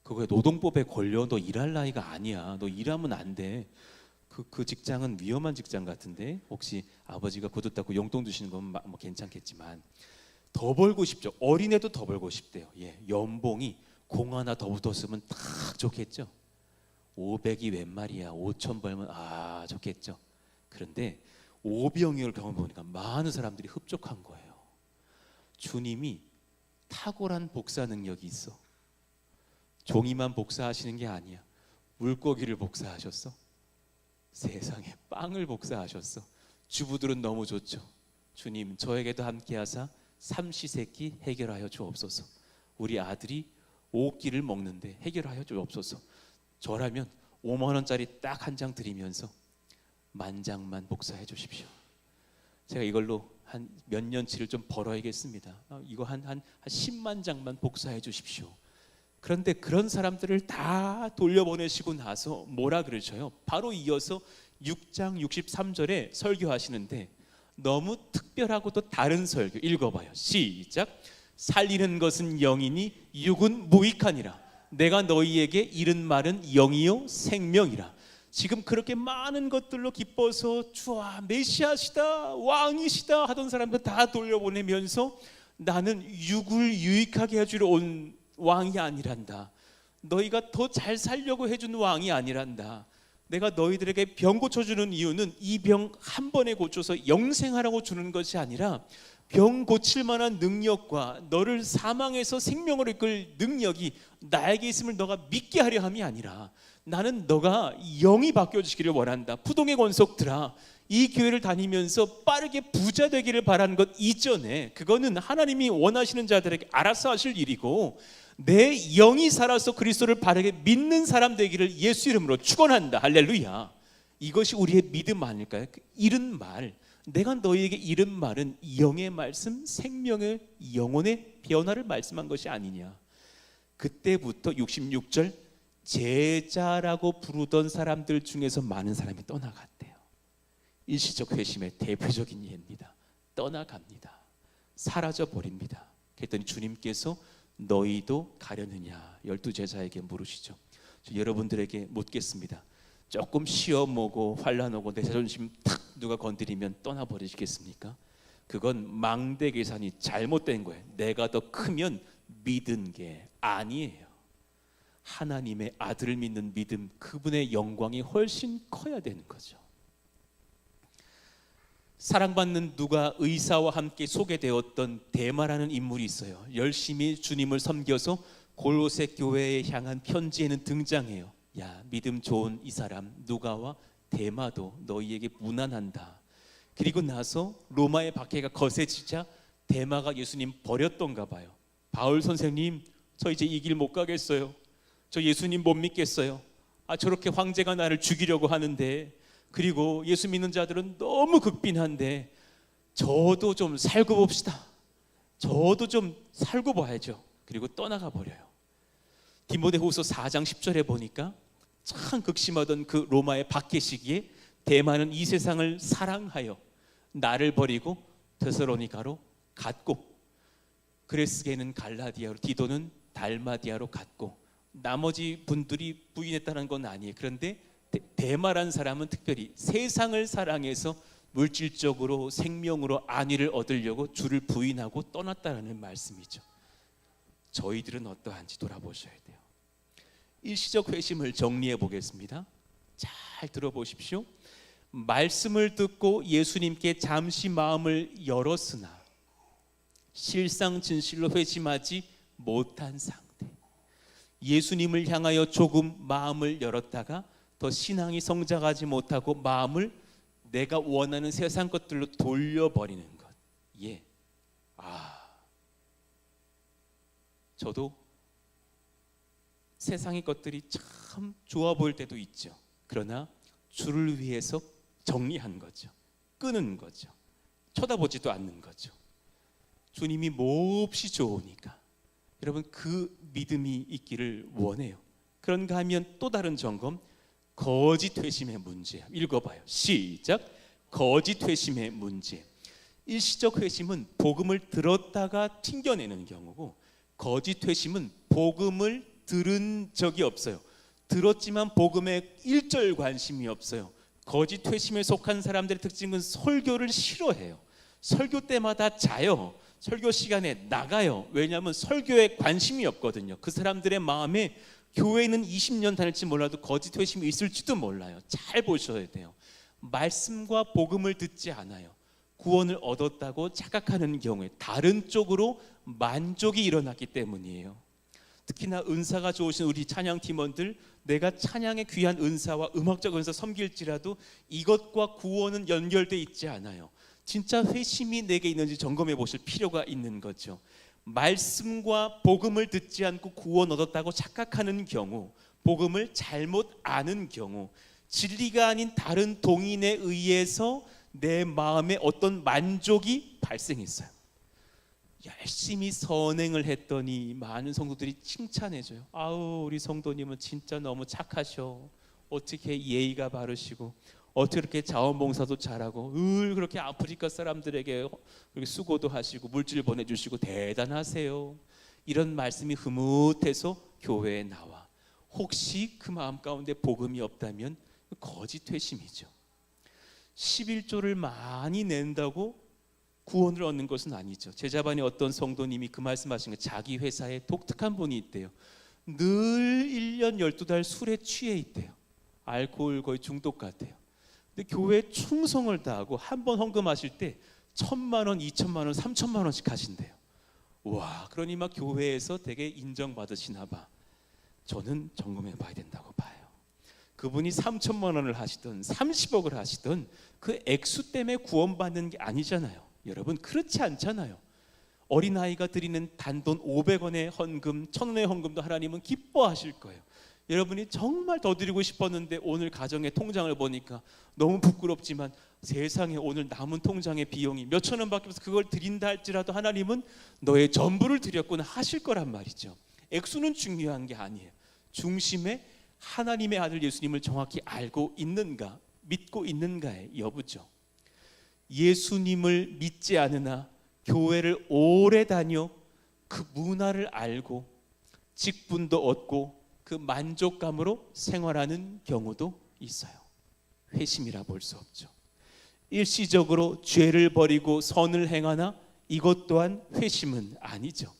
그거에 노동법에 걸려. 너 일할 나이가 아니야. 너 일하면 안 돼. 그 직장은 위험한 직장 같은데, 혹시 아버지가 거뒀다고 용돈 주시는 건 뭐 괜찮겠지만 더 벌고 싶죠. 어린애도 더 벌고 싶대요. 예, 연봉이 공 하나 더 붙었으면 딱 좋겠죠. 500이 웬 말이야. 5천 벌면 아 좋겠죠. 그런데 오병이어를 경험해보니까 많은 사람들이 흡족한 거예요. 주님이 탁월한 복사 능력이 있어. 종이만 복사하시는 게 아니야. 물고기를 복사하셨어. 세상에 빵을 복사하셨어. 주부들은 너무 좋죠. 주님 저에게도 함께하사 삼시세끼 해결하여 주옵소서. 우리 아들이 5끼를 먹는데 해결하여 주옵소서. 저라면 5만 원짜리 딱 한 장 드리면서 10,000장만 복사해 주십시오. 제가 이걸로 한 몇 년치를 좀 벌어야겠습니다. 이거 한 10만 장만 복사해 주십시오. 그런데 그런 사람들을 다 돌려보내시고 나서 뭐라 그러셔요? 바로 이어서 6장 63절에 설교하시는데 너무 특별하고 또 다른 설교 읽어봐요. 시작. 살리는 것은 영이니 육은 무익하니라. 내가 너희에게 이른 말은 영이요 생명이라. 지금 그렇게 많은 것들로 기뻐서 주아 메시아시다 왕이시다 하던 사람들 다 돌려보내면서 나는 육을 유익하게 해주러 온 왕이 아니란다. 너희가 더 잘 살려고 해준 왕이 아니란다. 내가 너희들에게 병 고쳐주는 이유는 이 병 한 번에 고쳐서 영생하라고 주는 것이 아니라 병 고칠 만한 능력과 너를 사망에서 생명으로 이끌 능력이 나에게 있음을 너가 믿게 하려 함이 아니라 나는 너가 영이 바뀌어지기를 원한다. 부동의 권속들아, 이 교회를 다니면서 빠르게 부자 되기를 바라는 것 이전에 그거는 하나님이 원하시는 자들에게 알아서 하실 일이고, 내 영이 살아서 그리스도를 바르게 믿는 사람 되기를 예수 이름으로 축원한다. 할렐루야. 이것이 우리의 믿음 아닐까요? 이른 말, 내가 너희에게 이른 말은 영의 말씀, 생명의 영혼의 변화를 말씀한 것이 아니냐. 그때부터 66절, 제자라고 부르던 사람들 중에서 많은 사람이 떠나갔대요. 일시적 회심의 대표적인 예입니다. 떠나갑니다. 사라져 버립니다. 그랬더니 주님께서 너희도 가려느냐 12제자에게 물으시죠. 여러분들에게 묻겠습니다. 조금 시험 오고 환난 오고 내 자존심 탁 누가 건드리면 떠나버리시겠습니까? 그건 망대 계산이 잘못된 거예요. 내가 더 크면 믿은 게 아니에요. 하나님의 아들을 믿는 믿음, 그분의 영광이 훨씬 커야 되는 거죠. 사랑받는 누가 의사와 함께 소개되었던 데마라는 인물이 있어요. 열심히 주님을 섬겨서 골로새 교회에 향한 편지에는 등장해요. 야, 믿음 좋은 이 사람 누가와 데마도 너희에게 무난한다. 그리고 나서 로마의 박해가 거세지자 데마가 예수님 버렸던가 봐요. 바울 선생님, 저 이제 이 길 못 가겠어요. 저 예수님 못 믿겠어요. 저렇게 황제가 나를 죽이려고 하는데, 그리고 예수 믿는 자들은 너무 극빈한데 저도 좀 살고 봅시다. 저도 좀 살고 봐야죠. 그리고 떠나가 버려요. 디모데후서 4장 10절에 보니까 참 극심하던 그 로마의 박해 시기에 데마는 이 세상을 사랑하여 나를 버리고 데살로니가로 갔고, 그레스게는 갈라디아로, 디도는 달마디아로 갔고, 나머지 분들이 부인했다는 건 아니에요. 그런데 데마란 사람은 특별히 세상을 사랑해서 물질적으로 생명으로 안위를 얻으려고 주를 부인하고 떠났다는 말씀이죠. 저희들은 어떠한지 돌아보셔야 돼요. 일시적 회심을 정리해 보겠습니다. 잘 들어보십시오. 말씀을 듣고 예수님께 잠시 마음을 열었으나 실상 진실로 회심하지 못한 상태, 예수님을 향하여 조금 마음을 열었다가 더 신앙이 성장하지 못하고 마음을 내가 원하는 세상 것들로 돌려버리는 것. 예. 저도 세상의 것들이 참 좋아 보일 때도 있죠. 그러나 주를 위해서 정리한 거죠. 끊은 거죠. 쳐다보지도 않는 거죠. 주님이 몹시 좋으니까. 여러분, 그 믿음이 있기를 원해요. 그런가 하면 또 다른 점검, 거짓 회심의 문제. 읽어봐요. 시작. 거짓 회심의 문제. 일시적 회심은 복음을 들었다가 튕겨내는 경우고, 거짓 회심은 복음을 들은 적이 없어요. 들었지만 복음에 일절 관심이 없어요. 거짓 회심에 속한 사람들의 특징은 설교를 싫어해요. 설교 때마다 자요. 설교 시간에 나가요. 왜냐하면 설교에 관심이 없거든요. 그 사람들의 마음에 교회는 20년 다닐지 몰라도 거짓 회심이 있을지도 몰라요. 잘 보셔야 돼요. 말씀과 복음을 듣지 않아요. 구원을 얻었다고 착각하는 경우에 다른 쪽으로 만족이 일어났기 때문이에요. 특히나 은사가 좋으신 우리 찬양 팀원들, 내가 찬양의 귀한 은사와 음악적 은사 섬길지라도 이것과 구원은 연결돼 있지 않아요. 진짜 회심이 내게 있는지 점검해 보실 필요가 있는 거죠. 말씀과 복음을 듣지 않고 구원 얻었다고 착각하는 경우, 복음을 잘못 아는 경우, 진리가 아닌 다른 동인에 의해서 내 마음에 어떤 만족이 발생했어요. 열심히 선행을 했더니 많은 성도들이 칭찬해줘요. 아우, 우리 성도님은 진짜 너무 착하셔. 어떻게 예의가 바르시고, 어떻게 이렇게 자원봉사도 잘하고, 그렇게 아프리카 사람들에게 그렇게 수고도 하시고 물질 보내주시고 대단하세요. 이런 말씀이 흐뭇해서 교회에 나와. 혹시 그 마음 가운데 복음이 없다면 거짓 회심이죠. 11조를 많이 낸다고 구원을 얻는 것은 아니죠. 제자반에 어떤 성도님이 그 말씀하신 거, 자기 회사에 독특한 분이 있대요. 늘 1년 12달 술에 취해 있대요. 알코올 거의 중독 같아요. 근데 교회에 충성을 다하고 한 번 헌금하실 때 1,000만 원, 2천만 원, 3천만 원씩 하신대요. 와, 그러니 막 교회에서 되게 인정받으시나 봐. 저는 점검해 봐야 된다고 봐요. 그분이 3천만 원을 하시든 30억을 하시든 그 액수 때문에 구원받는 게 아니잖아요. 여러분, 그렇지 않잖아요. 어린아이가 드리는 단돈 500원의 헌금, 1,000원의 헌금도 하나님은 기뻐하실 거예요. 여러분이 정말 더 드리고 싶었는데 오늘 가정의 통장을 보니까 너무 부끄럽지만 세상에 오늘 남은 통장의 비용이 몇천 원밖에 없어서 그걸 드린다 할지라도 하나님은 너의 전부를 드렸구나 하실 거란 말이죠. 액수는 중요한 게 아니에요. 중심에 하나님의 아들 예수님을 정확히 알고 있는가, 믿고 있는가의 여부죠. 예수님을 믿지 않으나 교회를 오래 다녀 그 문화를 알고 직분도 얻고 그 만족감으로 생활하는 경우도 있어요. 회심이라 볼 수 없죠. 일시적으로 죄를 버리고 선을 행하나 이것 또한 회심은 아니죠.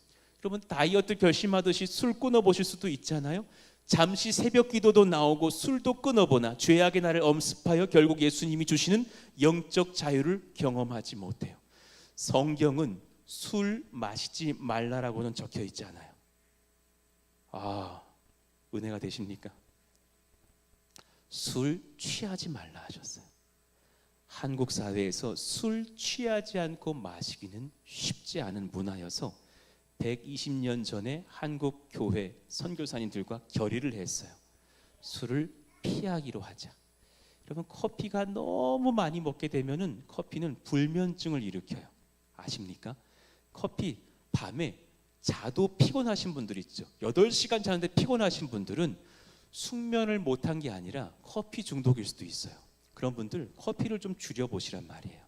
여러분, 다이어트 결심하듯이 술 끊어보실 수도 있잖아요. 잠시 새벽 기도도 나오고 술도 끊어보나 죄악의 날을 엄습하여 결국 예수님이 주시는 영적 자유를 경험하지 못해요. 성경은 술 마시지 말라라고는 적혀 있지 않아요. 은혜가 되십니까? 술 취하지 말라 하셨어요. 한국 사회에서 술 취하지 않고 마시기는 쉽지 않은 문화여서 120년 전에 한국 교회 선교사님들과 결의를 했어요. 술을 피하기로 하자. 여러분, 커피가 너무 많이 먹게 되면은 커피는 불면증을 일으켜요. 아십니까? 커피 밤에 자도 피곤하신 분들 있죠. 8시간 자는데 피곤하신 분들은 숙면을 못한 게 아니라 커피 중독일 수도 있어요. 그런 분들 커피를 좀 줄여보시란 말이에요.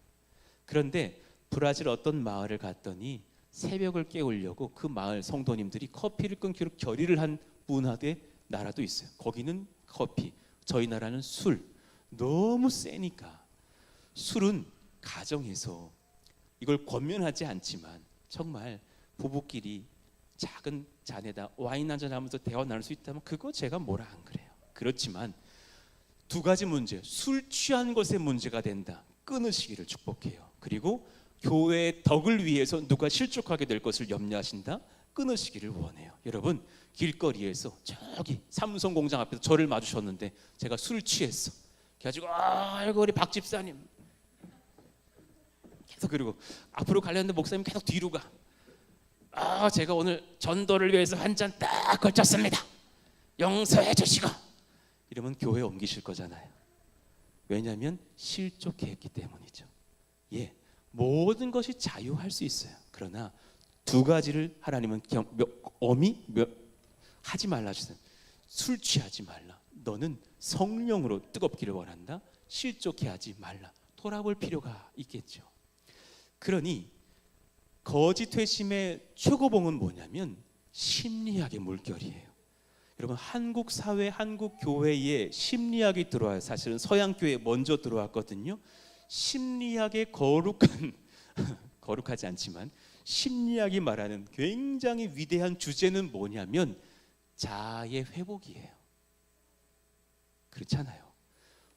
그런데 브라질 어떤 마을을 갔더니 새벽을 깨우려고 그 마을 성도님들이 커피를 끊기로 결의를 한 문화대 나라도 있어요. 거기는 커피, 저희 나라는 술. 너무 세니까. 술은 가정에서 이걸 권면하지 않지만 정말 부부끼리 작은 잔에다 와인 한잔 하면서 대화 나눌 수 있다면 그거 제가 뭐라 안 그래요. 그렇지만 두 가지 문제, 술 취한 것에 문제가 된다. 끊으시기를 축복해요. 그리고 교회의 덕을 위해서 누가 실족하게 될 것을 염려하신다. 끊으시기를 원해요. 여러분, 길거리에서 저기 삼성공장 앞에서 저를 마주쳤는데 제가 술 취했어. 그래가지고 아이고 우리 박 집사님 계속, 그리고 앞으로 가려는데 목사님 계속 뒤로 가. 제가 오늘 전도를 위해서 한 잔 딱 걸쳤습니다. 용서해 주시고. 이러면 교회에 옮기실 거잖아요. 왜냐하면 실족했기 때문이죠. 모든 것이 자유할 수 있어요. 그러나 두 가지를 하나님은 엄히 하지 말라 하셨어요. 술 취하지 말라. 너는 성령으로 뜨겁기를 원한다. 실족해 하지 말라. 돌아볼 필요가 있겠죠. 그러니 거짓 회심의 최고봉은 뭐냐면 심리학의 물결이에요. 여러분, 한국 사회, 한국 교회에 심리학이 들어와요. 사실은 서양 교회에 먼저 들어왔거든요. 심리학의 거룩하지 않지만 심리학이 말하는 굉장히 위대한 주제는 뭐냐면 자아의 회복이에요. 그렇잖아요.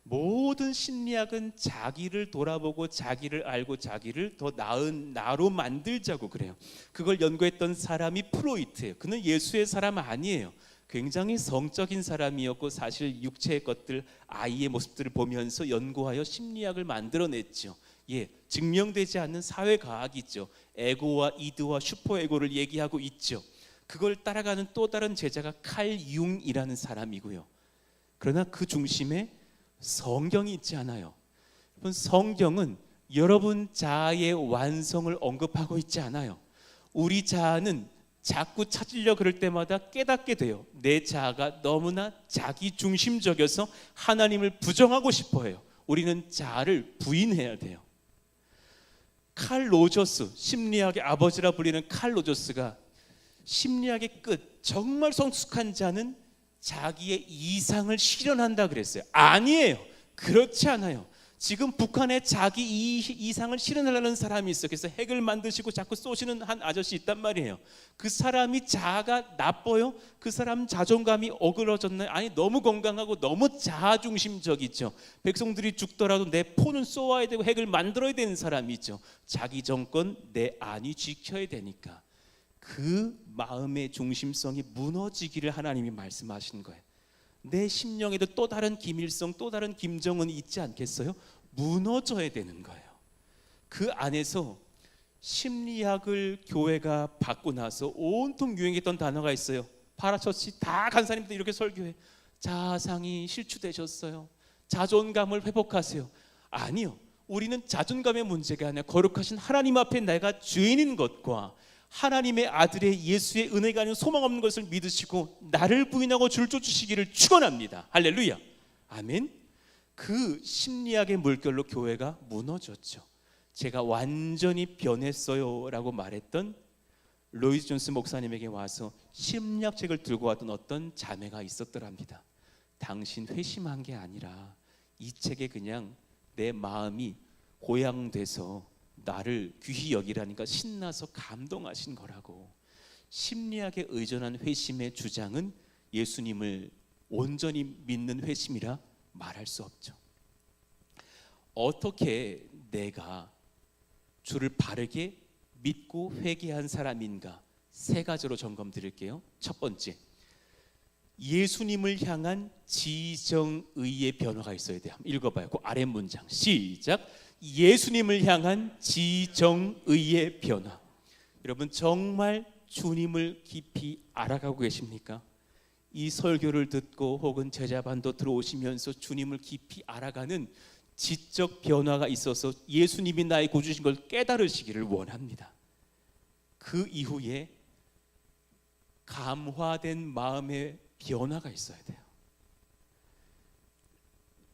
모든 심리학은 자기를 돌아보고 자기를 알고 자기를 더 나은 나로 만들자고 그래요. 그걸 연구했던 사람이 프로이트예요. 그는 예수의 사람 아니에요. 굉장히 성적인 사람이었고 사실 육체의 것들, 아이의 모습들을 보면서 연구하여 심리학을 만들어냈죠. 증명되지 않는 사회과학이 있죠. 에고와 이드와 슈퍼에고를 얘기하고 있죠. 그걸 따라가는 또 다른 제자가 칼 융이라는 사람이고요. 그러나 그 중심에 성경이 있지 않아요. 여러분, 성경은 여러분 자아의 완성을 언급하고 있지 않아요. 우리 자아는 자꾸 찾으려 그럴 때마다 깨닫게 돼요. 내 자아가 너무나 자기 중심적이어서 하나님을 부정하고 싶어해요. 우리는 자아를 부인해야 돼요. 칼 로저스, 심리학의 아버지라 불리는 칼 로저스가 심리학의 끝, 정말 성숙한 자는 자기의 이상을 실현한다 그랬어요. 아니에요. 그렇지 않아요. 지금 북한에 자기 이상을 실현하려는 사람이 있어. 그래서 핵을 만드시고 자꾸 쏘시는 한 아저씨 있단 말이에요. 그 사람이 자아가 나빠요? 그 사람 자존감이 어그러졌나요? 아니, 너무 건강하고 너무 자아중심적이죠. 백성들이 죽더라도 내 포는 쏘아야 되고 핵을 만들어야 되는 사람이죠. 자기 정권 내 안위 지켜야 되니까. 그 마음의 중심성이 무너지기를 하나님이 말씀하신 거예요. 내 심령에도 또 다른 김일성, 또 다른 김정은이 있지 않겠어요? 무너져야 되는 거예요. 그 안에서 심리학을 교회가 받고 나서 온통 유행했던 단어가 있어요. 파라처치 다 간사님들 이렇게 설교해. 자아상이 실추되셨어요. 자존감을 회복하세요. 아니요, 우리는 자존감의 문제가 아니라 거룩하신 하나님 앞에 내가 죄인인 것과 하나님의 아들의 예수의 은혜가 아닌 소망 없는 것을 믿으시고 나를 부인하고 줄 쫓으시기를 축원합니다. 할렐루야. 아멘. 그 심리학의 물결로 교회가 무너졌죠. 제가 완전히 변했어요 라고 말했던 로이즈 존스 목사님에게 와서 심리학책을 들고 왔던 어떤 자매가 있었더랍니다. 당신 회심한 게 아니라 이 책에 그냥 내 마음이 고양돼서 나를 귀히 여기라니까 신나서 감동하신 거라고. 심리학에 의존한 회심의 주장은 예수님을 온전히 믿는 회심이라 말할 수 없죠. 어떻게 내가 주를 바르게 믿고 회개한 사람인가? 세 가지로 점검 드릴게요. 첫 번째, 예수님을 향한 지정의의 변화가 있어야 돼요. 한번 읽어봐요. 그 아래 문장 시작. 예수님을 향한 지정의의 변화. 여러분 정말 주님을 깊이 알아가고 계십니까? 이 설교를 듣고 혹은 제자반도 들어오시면서 주님을 깊이 알아가는 지적 변화가 있어서 예수님이 나의 구주신 걸 깨달으시기를 원합니다. 그 이후에 감화된 마음의 변화가 있어야 돼요.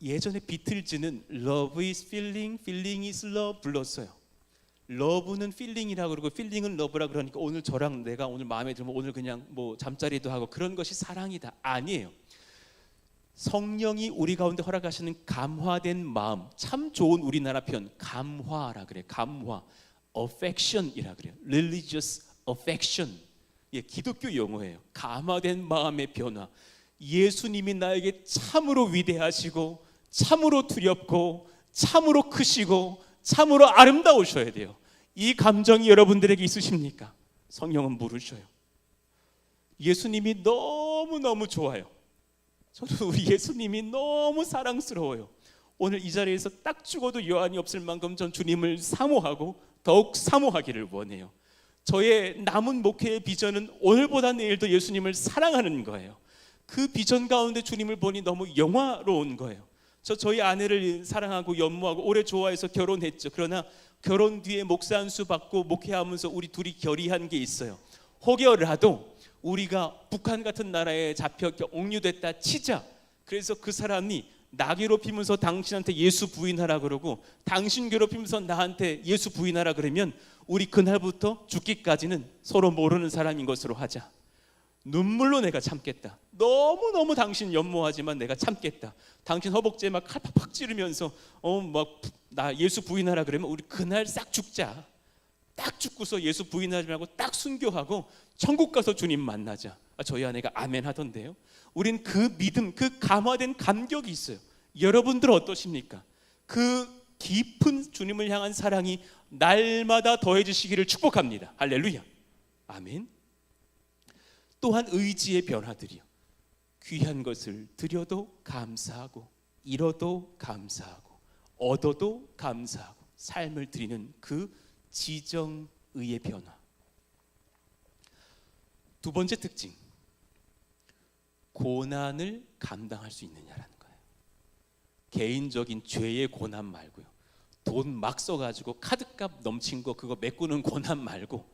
예전에 비틀즈는 Love is feeling, feeling is love 불렀어요. 러브는 필링이라고 그러고 필링은 러브라 그러니까 오늘 저랑 내가 오늘 마음에 들면 오늘 그냥 뭐 잠자리도 하고 그런 것이 사랑이다. 아니에요. 성령이 우리 가운데 허락하시는 감화된 마음, 참 좋은 우리나라 표현 감화라 그래요. 감화, affection이라 그래요. religious affection. 예, 기독교 용어예요. 감화된 마음의 변화. 예수님이 나에게 참으로 위대하시고 참으로 두렵고 참으로 크시고 참으로 아름다우셔야 돼요. 이 감정이 여러분들에게 있으십니까? 성령은 물으셔요. 예수님이 너무너무 좋아요. 저도 우리 예수님이 너무 사랑스러워요. 오늘 이 자리에서 딱 죽어도 여한이 없을 만큼 전 주님을 사모하고 더욱 사모하기를 원해요. 저의 남은 목회의 비전은 오늘보다 내일도 예수님을 사랑하는 거예요. 그 비전 가운데 주님을 보니 너무 영화로운 거예요. 저희 아내를 사랑하고 연모하고 오래 좋아해서 결혼했죠. 그러나 결혼 뒤에 목사 안수 받고 목회하면서 우리 둘이 결의한 게 있어요. 혹여라도 우리가 북한 같은 나라에 잡혀 옥류됐다 치자. 그래서 그 사람이 나 괴롭히면서 당신한테 예수 부인하라 그러고 당신 괴롭히면서 나한테 예수 부인하라 그러면 우리 그날부터 죽기까지는 서로 모르는 사람인 것으로 하자. 눈물로 내가 참겠다. 너무너무 당신 연모하지만 내가 참겠다. 당신 허벅지에 막 칼 팍팍 찌르면서 막 나 예수 부인하라 그러면 우리 그날 싹 죽자. 딱 죽고서 예수 부인하지 말고 딱 순교하고 천국 가서 주님 만나자. 저희 아내가 아멘 하던데요. 우린 그 믿음, 그 감화된 감격이 있어요. 여러분들 어떠십니까? 그 깊은 주님을 향한 사랑이 날마다 더해지시기를 축복합니다. 할렐루야. 아멘. 또한 의지의 변화들이요. 귀한 것을 드려도 감사하고 잃어도 감사하고 얻어도 감사하고 삶을 드리는 그 지정의의 변화. 두 번째 특징, 고난을 감당할 수 있느냐라는 거예요. 개인적인 죄의 고난 말고요. 돈 막 써가지고 카드값 넘친 거 그거 메꾸는 고난 말고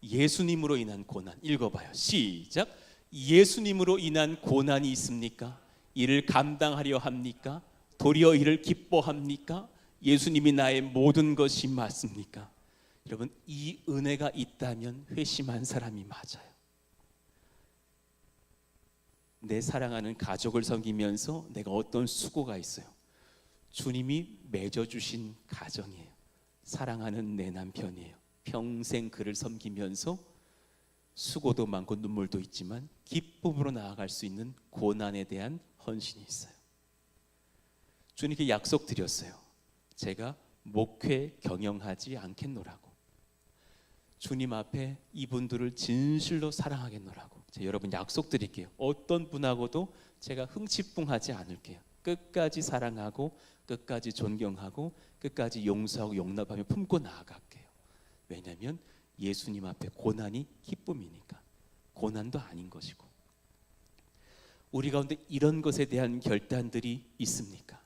예수님으로 인한 고난. 읽어봐요. 시작. 예수님으로 인한 고난이 있습니까? 이를 감당하려 합니까? 도리어 이를 기뻐합니까? 예수님이 나의 모든 것이 맞습니까? 여러분, 이 은혜가 있다면 회심한 사람이 맞아요. 내 사랑하는 가족을 섬기면서 내가 어떤 수고가 있어요. 주님이 맺어주신 가정이에요. 사랑하는 내 남편이에요. 평생 그를 섬기면서 수고도 많고 눈물도 있지만 기쁨으로 나아갈 수 있는 고난에 대한 헌신이 있어요. 주님께 약속드렸어요. 제가 목회 경영하지 않겠노라고. 주님 앞에 이분들을 진실로 사랑하겠노라고. 제가 여러분 약속드릴게요. 어떤 분하고도 제가 흥치풍하지 않을게요. 끝까지 사랑하고 끝까지 존경하고 끝까지 용서하고 용납하며 품고 나아갈게요. 왜냐하면 예수님 앞에 고난이 기쁨이니까. 고난도 아닌 것이고. 우리 가운데 이런 것에 대한 결단들이 있습니까?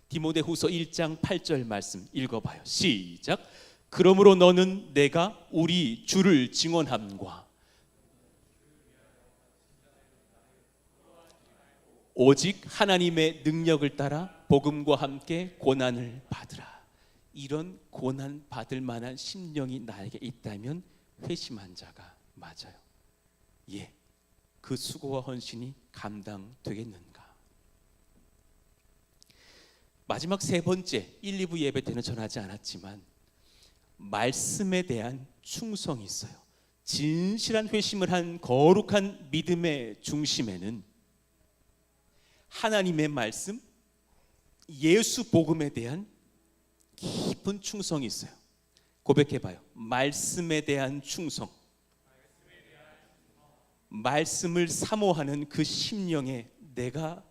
디모데후서 1장 8절 말씀 읽어봐요. 시작. 그러므로 너는 내가 우리 주를 증언함과 오직 하나님의 능력을 따라 복음과 함께 고난을 받으라. 이런 고난 받을 만한 심령이 나에게 있다면 회심한 자가 맞아요. 예, 그 수고와 헌신이 감당되겠는가? 마지막 세 번째, 1, 2부 예배 때는 전하지 않았지만 말씀에 대한 충성이 있어요. 진실한 회심을 한 거룩한 믿음의 중심에는 하나님의 말씀, 예수 복음에 대한 깊은 충성이 있어요. 고백해봐요. 말씀에 대한 충성. 말씀을 사모하는 그 심령에 내가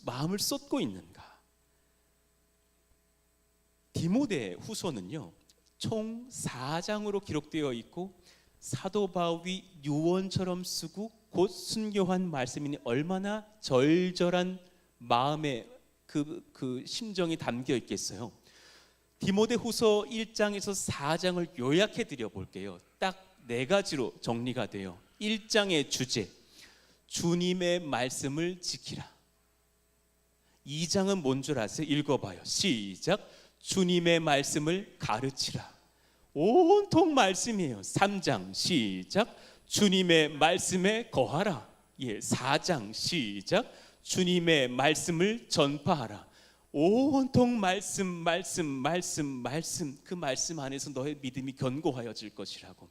마음을 쏟고 있는가? 디모데 후서는요, 총 4장으로 기록되어 있고 사도 바울이 유언처럼 쓰고 곧 순교한 말씀이니 얼마나 절절한 마음의 그 심정이 담겨 있겠어요. 디모데후서 1장에서 4장을 요약해 드려 볼게요. 딱 4가지로 정리가 돼요. 1장의 주제, 주님의 말씀을 지키라. 2장은 뭔 줄 아세요? 읽어봐요. 시작. 주님의 말씀을 가르치라. 온통 말씀이에요. 3장 시작. 주님의 말씀에 거하라. 예, 4장 시작. 주님의 말씀을 전파하라. 온통 말씀. 그 말씀 안에서 너의 믿음이 견고하여질 것이라고.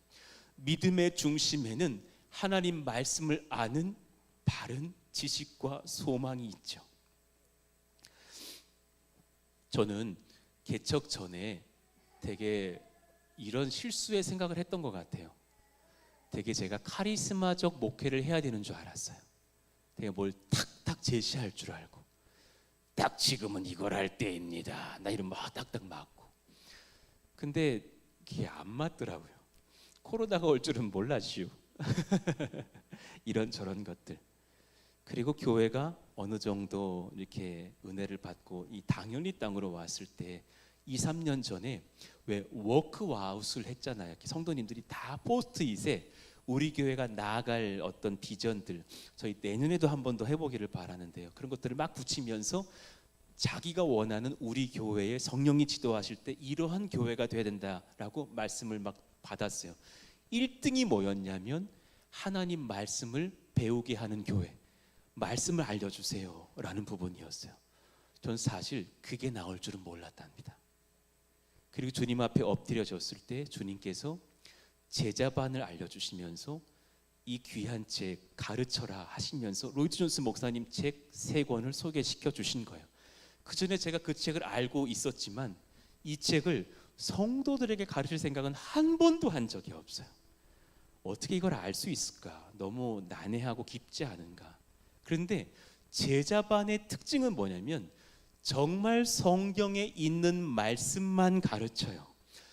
믿음의 중심에는 하나님 말씀을 아는 바른 지식과 소망이 있죠. 저는 개척 전에 되게 이런 실수의 생각을 했던 것 같아요. 되게 제가 카리스마적 목회를 해야 되는 줄 알았어요. 되게 뭘 탁탁 제시할 줄 알고, 딱 지금은 이걸 할 때입니다. 나 이런 막 딱딱 맞고. 근데 그게 안 맞더라고요. 코로나가 올 줄은 몰랐슈. 이런저런 것들. 그리고 교회가 어느 정도 이렇게 은혜를 받고 이 당연히 땅으로 왔을 때 2, 3년 전에 왜 워크아웃을 했잖아요. 성도님들이 다 포스트잇에 우리 교회가 나아갈 어떤 비전들, 저희 내년에도 한 번 더 해보기를 바라는데요. 그런 것들을 막 붙이면서 자기가 원하는 우리 교회에 성령이 지도하실 때 이러한 교회가 돼야 된다라고 말씀을 막 받았어요. 1등이 뭐였냐면 하나님 말씀을 배우게 하는 교회, 말씀을 알려주세요 라는 부분이었어요. 전 사실 그게 나올 줄은 몰랐답니다. 그리고 주님 앞에 엎드려졌을 때 주님께서 제자반을 알려주시면서 이 귀한 책 가르쳐라 하시면서 로이드 존스 목사님 책 3권을 소개시켜 주신 거예요. 그 전에 제가 그 책을 알고 있었지만 이 책을 성도들에게 가르칠 생각은 한 번도 한 적이 없어요. 어떻게 이걸 알 수 있을까? 너무 난해하고 깊지 않은가? 그런데 제자반의 특징은 뭐냐면 정말 성경에 있는 말씀만 가르쳐요.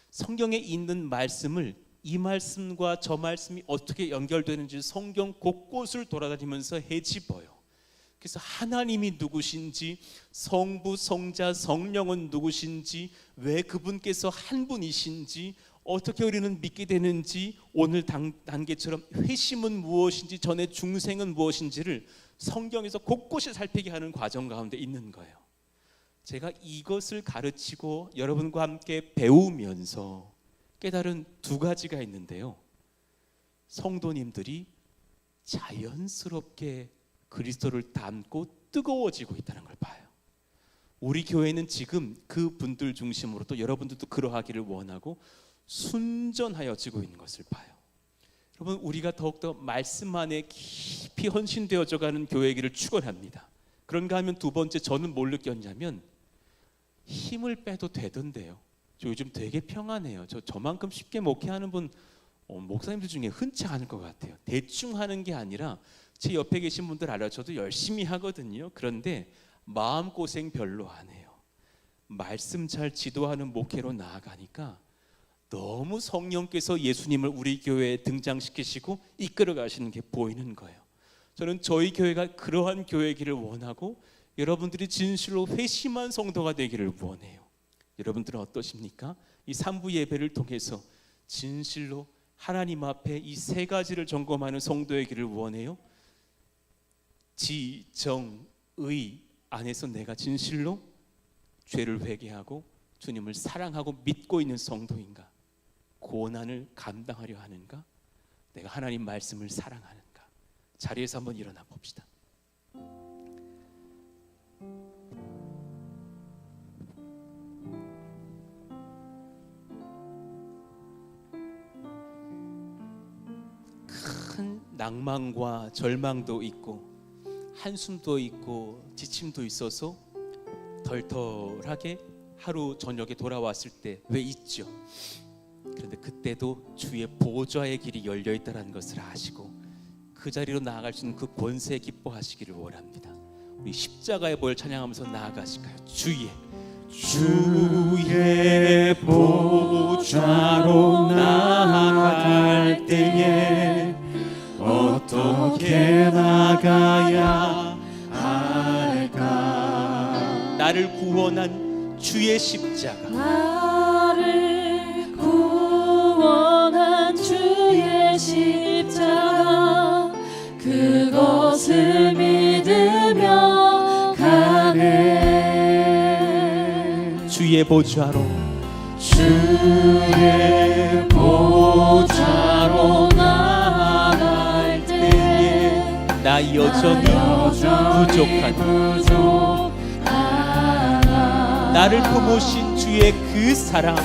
성경에 있는 말씀을 이 말씀과 저 말씀이 어떻게 연결되는지 성경 곳곳을 돌아다니면서 헤집어요. 그래서 하나님이 누구신지, 성부, 성자, 성령은 누구신지, 왜 그분께서 한 분이신지, 어떻게 우리는 믿게 되는지, 오늘 단계처럼 회심은 무엇인지, 전의 중생은 무엇인지를 성경에서 곳곳이 살피게 하는 과정 가운데 있는 거예요. 제가 이것을 가르치고 여러분과 함께 배우면서 깨달은 2가지가 있는데요. 성도님들이 자연스럽게 그리스도를 닮고 뜨거워지고 있다는 걸 봐요. 우리 교회는 지금 그 분들 중심으로 또 여러분들도 그러하기를 원하고 순전하여지고 있는 것을 봐요. 여러분, 우리가 더욱더 말씀 안에 깊이 헌신되어져 가는 교회이기를 축원합니다. 그런가 하면 두 번째, 저는 뭘 느꼈냐면 힘을 빼도 되던데요. 저 요즘 되게 평안해요. 저만큼 쉽게 목회하는 분 목사님들 중에 흔치 않을 것 같아요. 대충 하는 게 아니라 제 옆에 계신 분들 알아요. 저도 열심히 하거든요. 그런데 마음고생 별로 안 해요. 말씀 잘 지도하는 목회로 나아가니까 너무 성령께서 예수님을 우리 교회에 등장시키시고 이끌어 가시는 게 보이는 거예요. 저는 저희 교회가 그러한 교회이기를 원하고 여러분들이 진실로 회심한 성도가 되기를 원해요. 여러분들은 어떠십니까? 이 3부 예배를 통해서 진실로 하나님 앞에 이 세 가지를 점검하는 성도이기를 원해요. 지, 정, 의 안에서 내가 진실로 죄를 회개하고 주님을 사랑하고 믿고 있는 성도인가? 고난을 감당하려 하는가? 내가 하나님 말씀을 사랑하는가? 자리에서 한번 일어나 봅시다. 큰 낭만과 절망도 있고 한숨도 있고 지침도 있어서 덜덜하게 하루 저녁에 돌아왔을 때 왜 있죠? 그런데 그때도 주의 보좌의 길이 열려 있다는 것을 아시고 그 자리로 나아갈 수 있는 그 권세 기뻐하시기를 원합니다. 우리 십자가의 보혈 찬양하면서 나아가실까요? 주의 보좌로 나아갈 때에 어떻게 나가야 할까? 나를 구원한 주의 십자가, 나를 구원한 주의 십자가, 그것을 믿으며 가네. 주의 보좌로 나아갈 때에 나 여전히 부족하다. 나를 품으신 주의 그 사랑,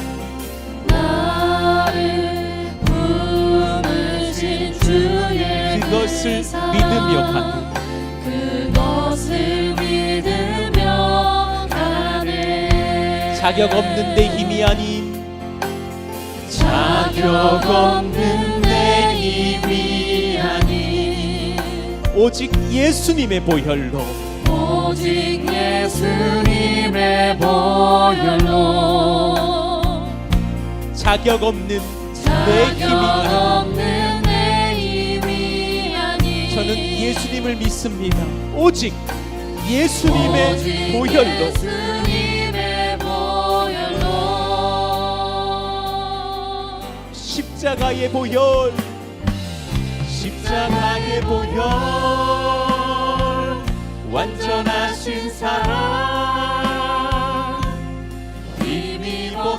나를 품으신 주의 그것을 그 사랑, 믿으며 가네. 그것을 믿으며 가네. 자격 없는 내 힘이 아닌, 자격 없는 내 힘이 아닌, 오직 예수님의 보혈로, 오직 예수님의 보혈로, 자격 없는 내 힘이 자격 아닌, 없는 내 힘이 아닌, 저는 예수님을 믿습니다. 오직 예수님의 보혈로, 예수님의 보혈로, 십자가의 보혈, 십자가의 보혈, 완전하신 사랑 힘입어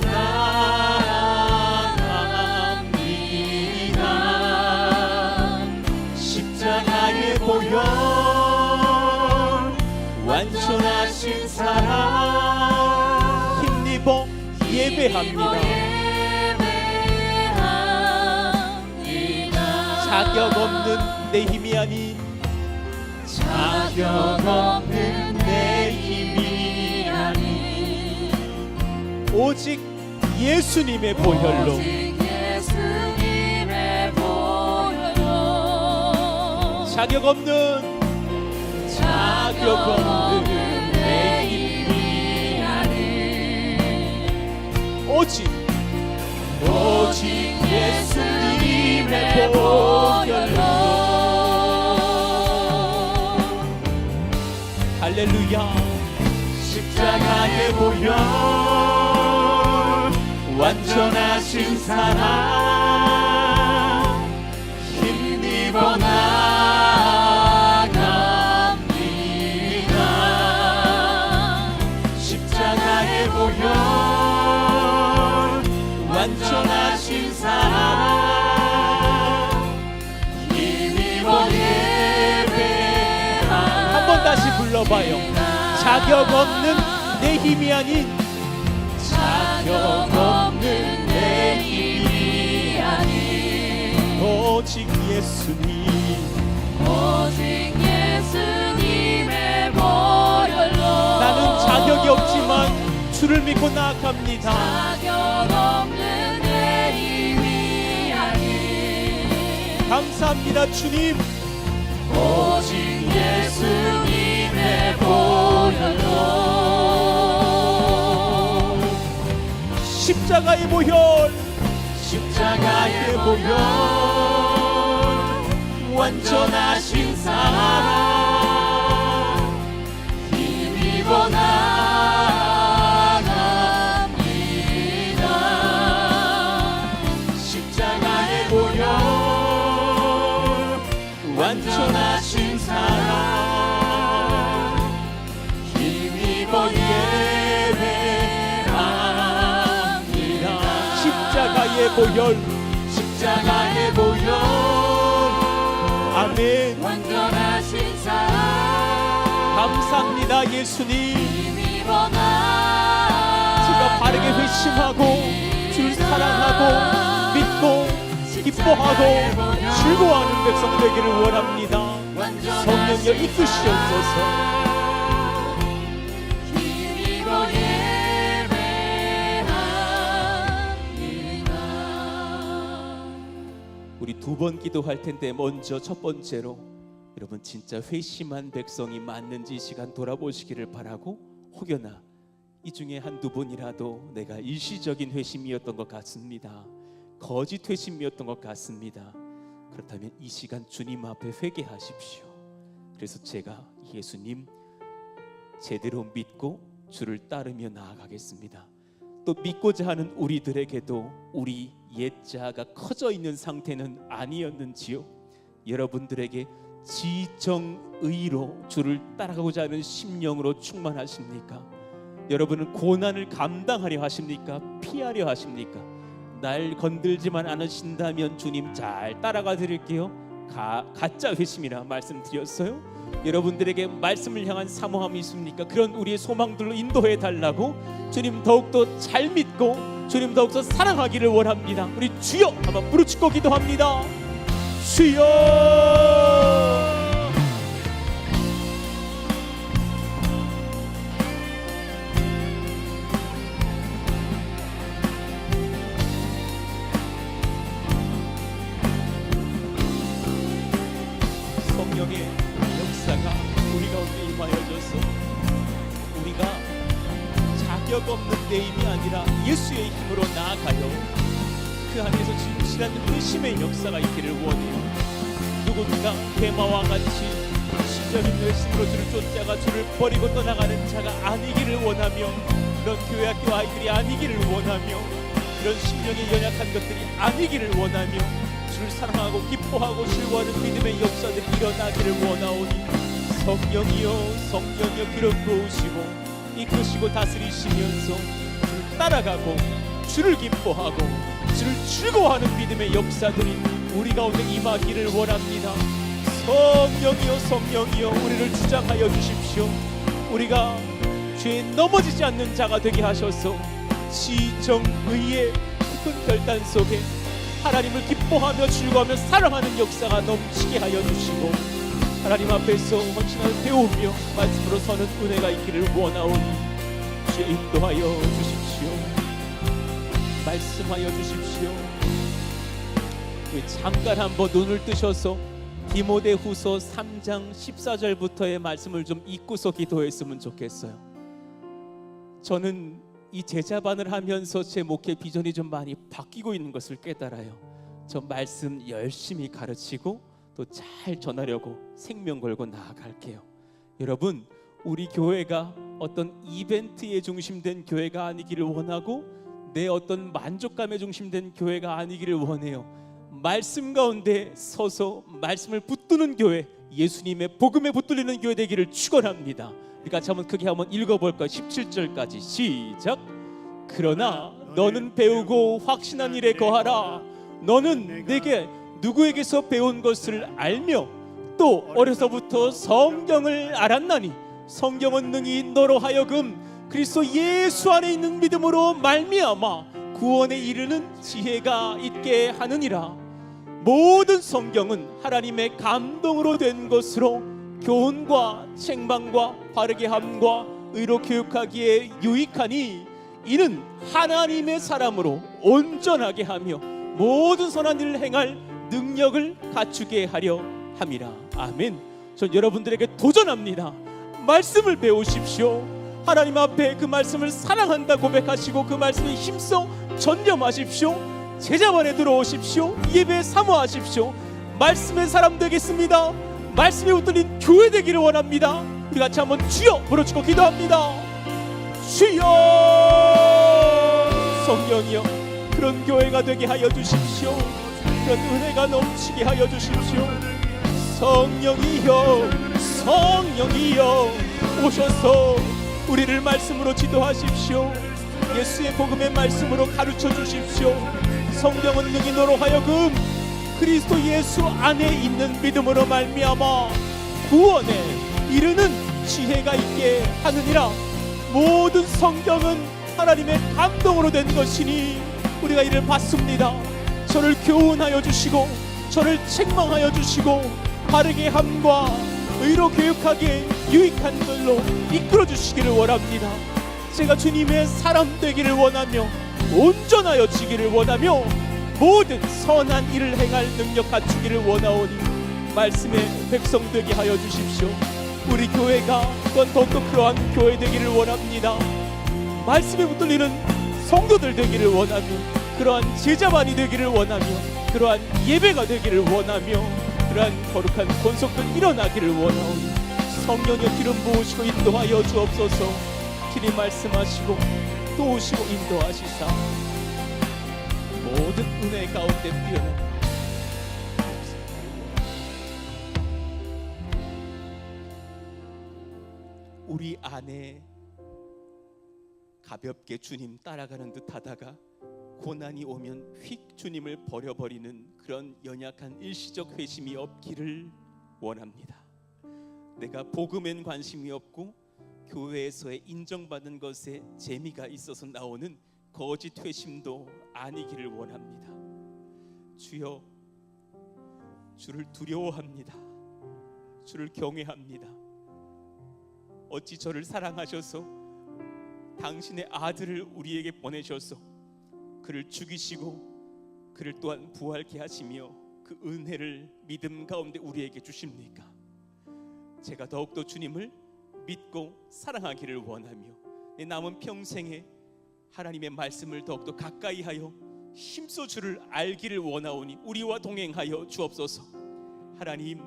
나갑니다. 십자가의 보혈, 완전하신 사랑 힘입어 예배합니다. 자격 없는 내 힘이 아닌, 자격 없는 내 힘이 아닌, 오직 예수님의 보혈로, 오직 예수님의 보혈로, 자격 없는 내 힘이 아닌, 오직 예수님의 보혈로. 할렐루야. 십자가의 보혈, 완전하신 사랑 힘입어 나갑니다. 십자가의 보혈, 완전하신 사랑 힘입어 예배합니다. 한 번 다시 불러봐요. 자격 없는 내 힘이 아닌 자격 없는 내 힘이 아닌 오직 예수님 오직 예수님의 보혈로 나는 자격이 없지만 주를 믿고 나아갑니다. 자격 없는 내 힘이 아닌 감사합니다 주님. 오직 예수님의 보혈로 십자가의 보혈 십자가의 보혈 완전하신 사랑 힘입어 나갑니다. 십자가의 보혈 완전하신 사랑 힘입어 예배합니다. 십자가의 보혈 십자가의 보혈 아멘. 완전하신 사랑 감사합니다 예수님. 힘입어 제가 바르게 회심하고 주를 사랑하고 믿고 기뻐하고 즐거워하는 백성 되기를 원합니다. 성령여 이끄시옵소서. 힘입어 예배합니다. 우리 두 번 기도할 텐데 먼저 첫 번째로 여러분 진짜 회심한 백성이 맞는지 이 시간 돌아보시기를 바라고, 혹여나 이 중에 한두 분이라도 내가 일시적인 회심이었던 것 같습니다, 거짓 회심이었던 것 같습니다, 그렇다면 이 시간 주님 앞에 회개하십시오. 그래서 제가 예수님 제대로 믿고 주를 따르며 나아가겠습니다. 또 믿고자 하는 우리들에게도 우리 옛자가 커져 있는 상태는 아니었는지요? 여러분들에게 지정의로 주를 따라가고자 하는 심령으로 충만하십니까? 여러분은 고난을 감당하려 하십니까? 피하려 하십니까? 날 건들지만 않으신다면 주님 잘 따라가 드릴게요. 가짜 회심이라 말씀드렸어요. 여러분들에게 말씀을 향한 사모함이 있습니까? 그런 우리의 소망들로 인도해 달라고 주님 더욱더 잘 믿고 주님 더욱더 사랑하기를 원합니다. 우리 주여 한번 부르짖고 기도합니다. 주여. 성령의 역사가 우리 가운데 임하여져서 우리가 자격 없는 내 힘이 아니라 예수의 힘으로 나아가요. 그 안에서 진실한 회심의 역사가 있기를 원해요. 누군가 대마와 같이 시절 있는 회심으로 주를 쫓아가 주를 버리고 떠나가는 자가 아니기를 원하며, 그런 교회학교 아이들이 아니기를 원하며, 그런 심령이 연약한 것들이 아니기를 원하며, 주를 사랑하고 기뻐하고 즐거워하는 믿음의 역사들이 일어나기를 원하오니 성령이여 성령이여 기름 부으시고 이끄시고 다스리시면서 주를 따라가고 주를 기뻐하고 주를 즐거워하는 믿음의 역사들이 우리 가운데 임하기를 원합니다. 성령이여 성령이여 우리를 주장하여 주십시오. 우리가 죄에 넘어지지 않는 자가 되게 하셔서 지정의의 깊은 결단 속에 하나님을 기뻐하며 즐거워하며 사랑하는 역사가 넘치게 하여 주시고, 하나님 앞에서 헌신을 배우며 말씀으로 서는 은혜가 있기를 원하오니 주여 인도하여 주십시오. 말씀하여 주십시오. 잠깐 한번 눈을 뜨셔서 디모데후서 3장 14절부터의 말씀을 좀 읽고서 기도했으면 좋겠어요. 저는 이 제자반을 하면서 제 목회 비전이 좀 많이 바뀌고 있는 것을 깨달아요. 저 말씀 열심히 가르치고 또 잘 전하려고 생명 걸고 나아갈게요. 여러분, 우리 교회가 어떤 이벤트에 중심된 교회가 아니기를 원하고 내 어떤 만족감에 중심된 교회가 아니기를 원해요. 말씀 가운데 서서 말씀을 붙드는 교회, 예수님의 복음에 붙들리는 교회 되기를 축원합니다. 우리 같이 한번 크게 한번 읽어볼까요? 17절까지 시작. 그러나 너는 배우고 확신한 일에 거하라. 너는 내게 누구에게서 배운 것을 알며 또 어려서부터 성경을 알았나니 성경은 능히 너로 하여금 그리스도 예수 안에 있는 믿음으로 말미암아 구원에 이르는 지혜가 있게 하느니라. 모든 성경은 하나님의 감동으로 된 것으로 교훈과 책망과 바르게 함과 의로 교육하기에 유익하니 이는 하나님의 사람으로 온전하게 하며 모든 선한 일을 행할 능력을 갖추게 하려 함이라. 아멘. 전 여러분들에게 도전합니다. 말씀을 배우십시오. 하나님 앞에 그 말씀을 사랑한다 고백하시고 그 말씀에 힘써 전념하십시오. 제자반에 들어오십시오. 예배 사모하십시오. 말씀의 사람 되겠습니다. 말씀에 붙들린 교회 되기를 원합니다. 우리 같이 한번 주여 부르짖고 기도합니다. 주여, 성령이여 그런 교회가 되게 하여 주십시오. 그런 은혜가 넘치게 하여 주십시오. 성령이여, 성령이여 오셔서 우리를 말씀으로 지도하십시오. 예수의 복음의 말씀으로 가르쳐 주십시오. 성령은 능히 너로 하여금 그리스도 예수 안에 있는 믿음으로 말미암아 구원에 이르는 지혜가 있게 하느니라. 모든 성경은 하나님의 감동으로 된 것이니 우리가 이를 받습니다. 저를 교훈하여 주시고 저를 책망하여 주시고 바르게 함과 의로 교육하기에 유익한 걸로 이끌어 주시기를 원합니다. 제가 주님의 사람 되기를 원하며 온전하여 지기를 원하며 모든 선한 일을 행할 능력 갖추기를 원하오니 말씀의 백성 되게 하여 주십시오. 우리 교회가 또한 더욱더 그러한 교회 되기를 원합니다. 말씀에 붙들리는 성도들 되기를 원하며 그러한 제자반이 되기를 원하며 그러한 예배가 되기를 원하며 그러한 거룩한 권속들 일어나기를 원하오니 성령의 기름 부으시고 인도하여 주옵소서. 주님 말씀하시고 또 오시고 인도하시사 모든 은혜 가운데 뛰어나 우리 안에 가볍게 주님 따라가는 듯 하다가 고난이 오면 휙 주님을 버려버리는 그런 연약한 일시적 회심이 없기를 원합니다. 내가 복음엔 관심이 없고 교회에서의 인정받는 것에 재미가 있어서 나오는 거짓 회심도 아니기를 원합니다. 주여, 주를 두려워합니다. 주를 경외합니다. 어찌 저를 사랑하셔서 당신의 아들을 우리에게 보내셔서 그를 죽이시고 그를 또한 부활케 하시며 그 은혜를 믿음 가운데 우리에게 주십니까? 제가 더욱더 주님을 믿고 사랑하기를 원하며 내 남은 평생에 하나님의 말씀을 더욱더 가까이 하여 힘써 주를 알기를 원하오니 우리와 동행하여 주옵소서. 하나님,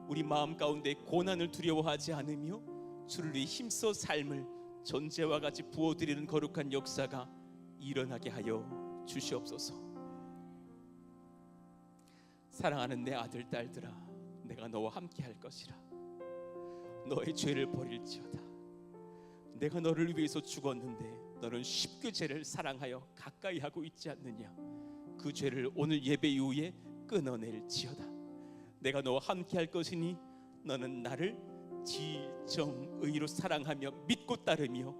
우리 마음 가운데 고난을 두려워하지 않으며 주를 위해 힘써 삶을 전제와 같이 부어드리는 거룩한 역사가 일어나게 하여 주시옵소서. 사랑하는 내 아들 딸들아, 내가 너와 함께 할 것이라. 너의 죄를 버릴지어다. 내가 너를 위해서 죽었는데 너는 쉽게 죄를 사랑하여 가까이 하고 있지 않느냐. 그 죄를 오늘 예배 이후에 끊어낼지어다. 내가 너와 함께 할 것이니 너는 나를 지정의로 사랑하며 믿고 따르며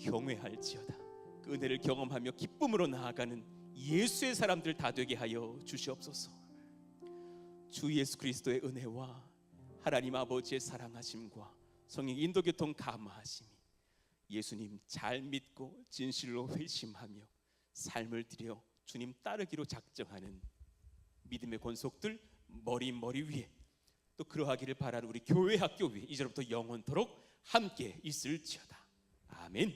경외할지어다. 그 은혜를 경험하며 기쁨으로 나아가는 예수의 사람들 다 되게 하여 주시옵소서. 주 예수 그리스도의 은혜와 하나님 아버지의 사랑하심과 성령 인도교통 감화하심이 예수님 잘 믿고 진실로 회심하며 삶을 들여 주님 따르기로 작정하는 믿음의 권속들 머리 위에 또 그러하기를 바라는 우리 교회 학교 위에 이제부터 영원토록 함께 있을지어다. 아멘.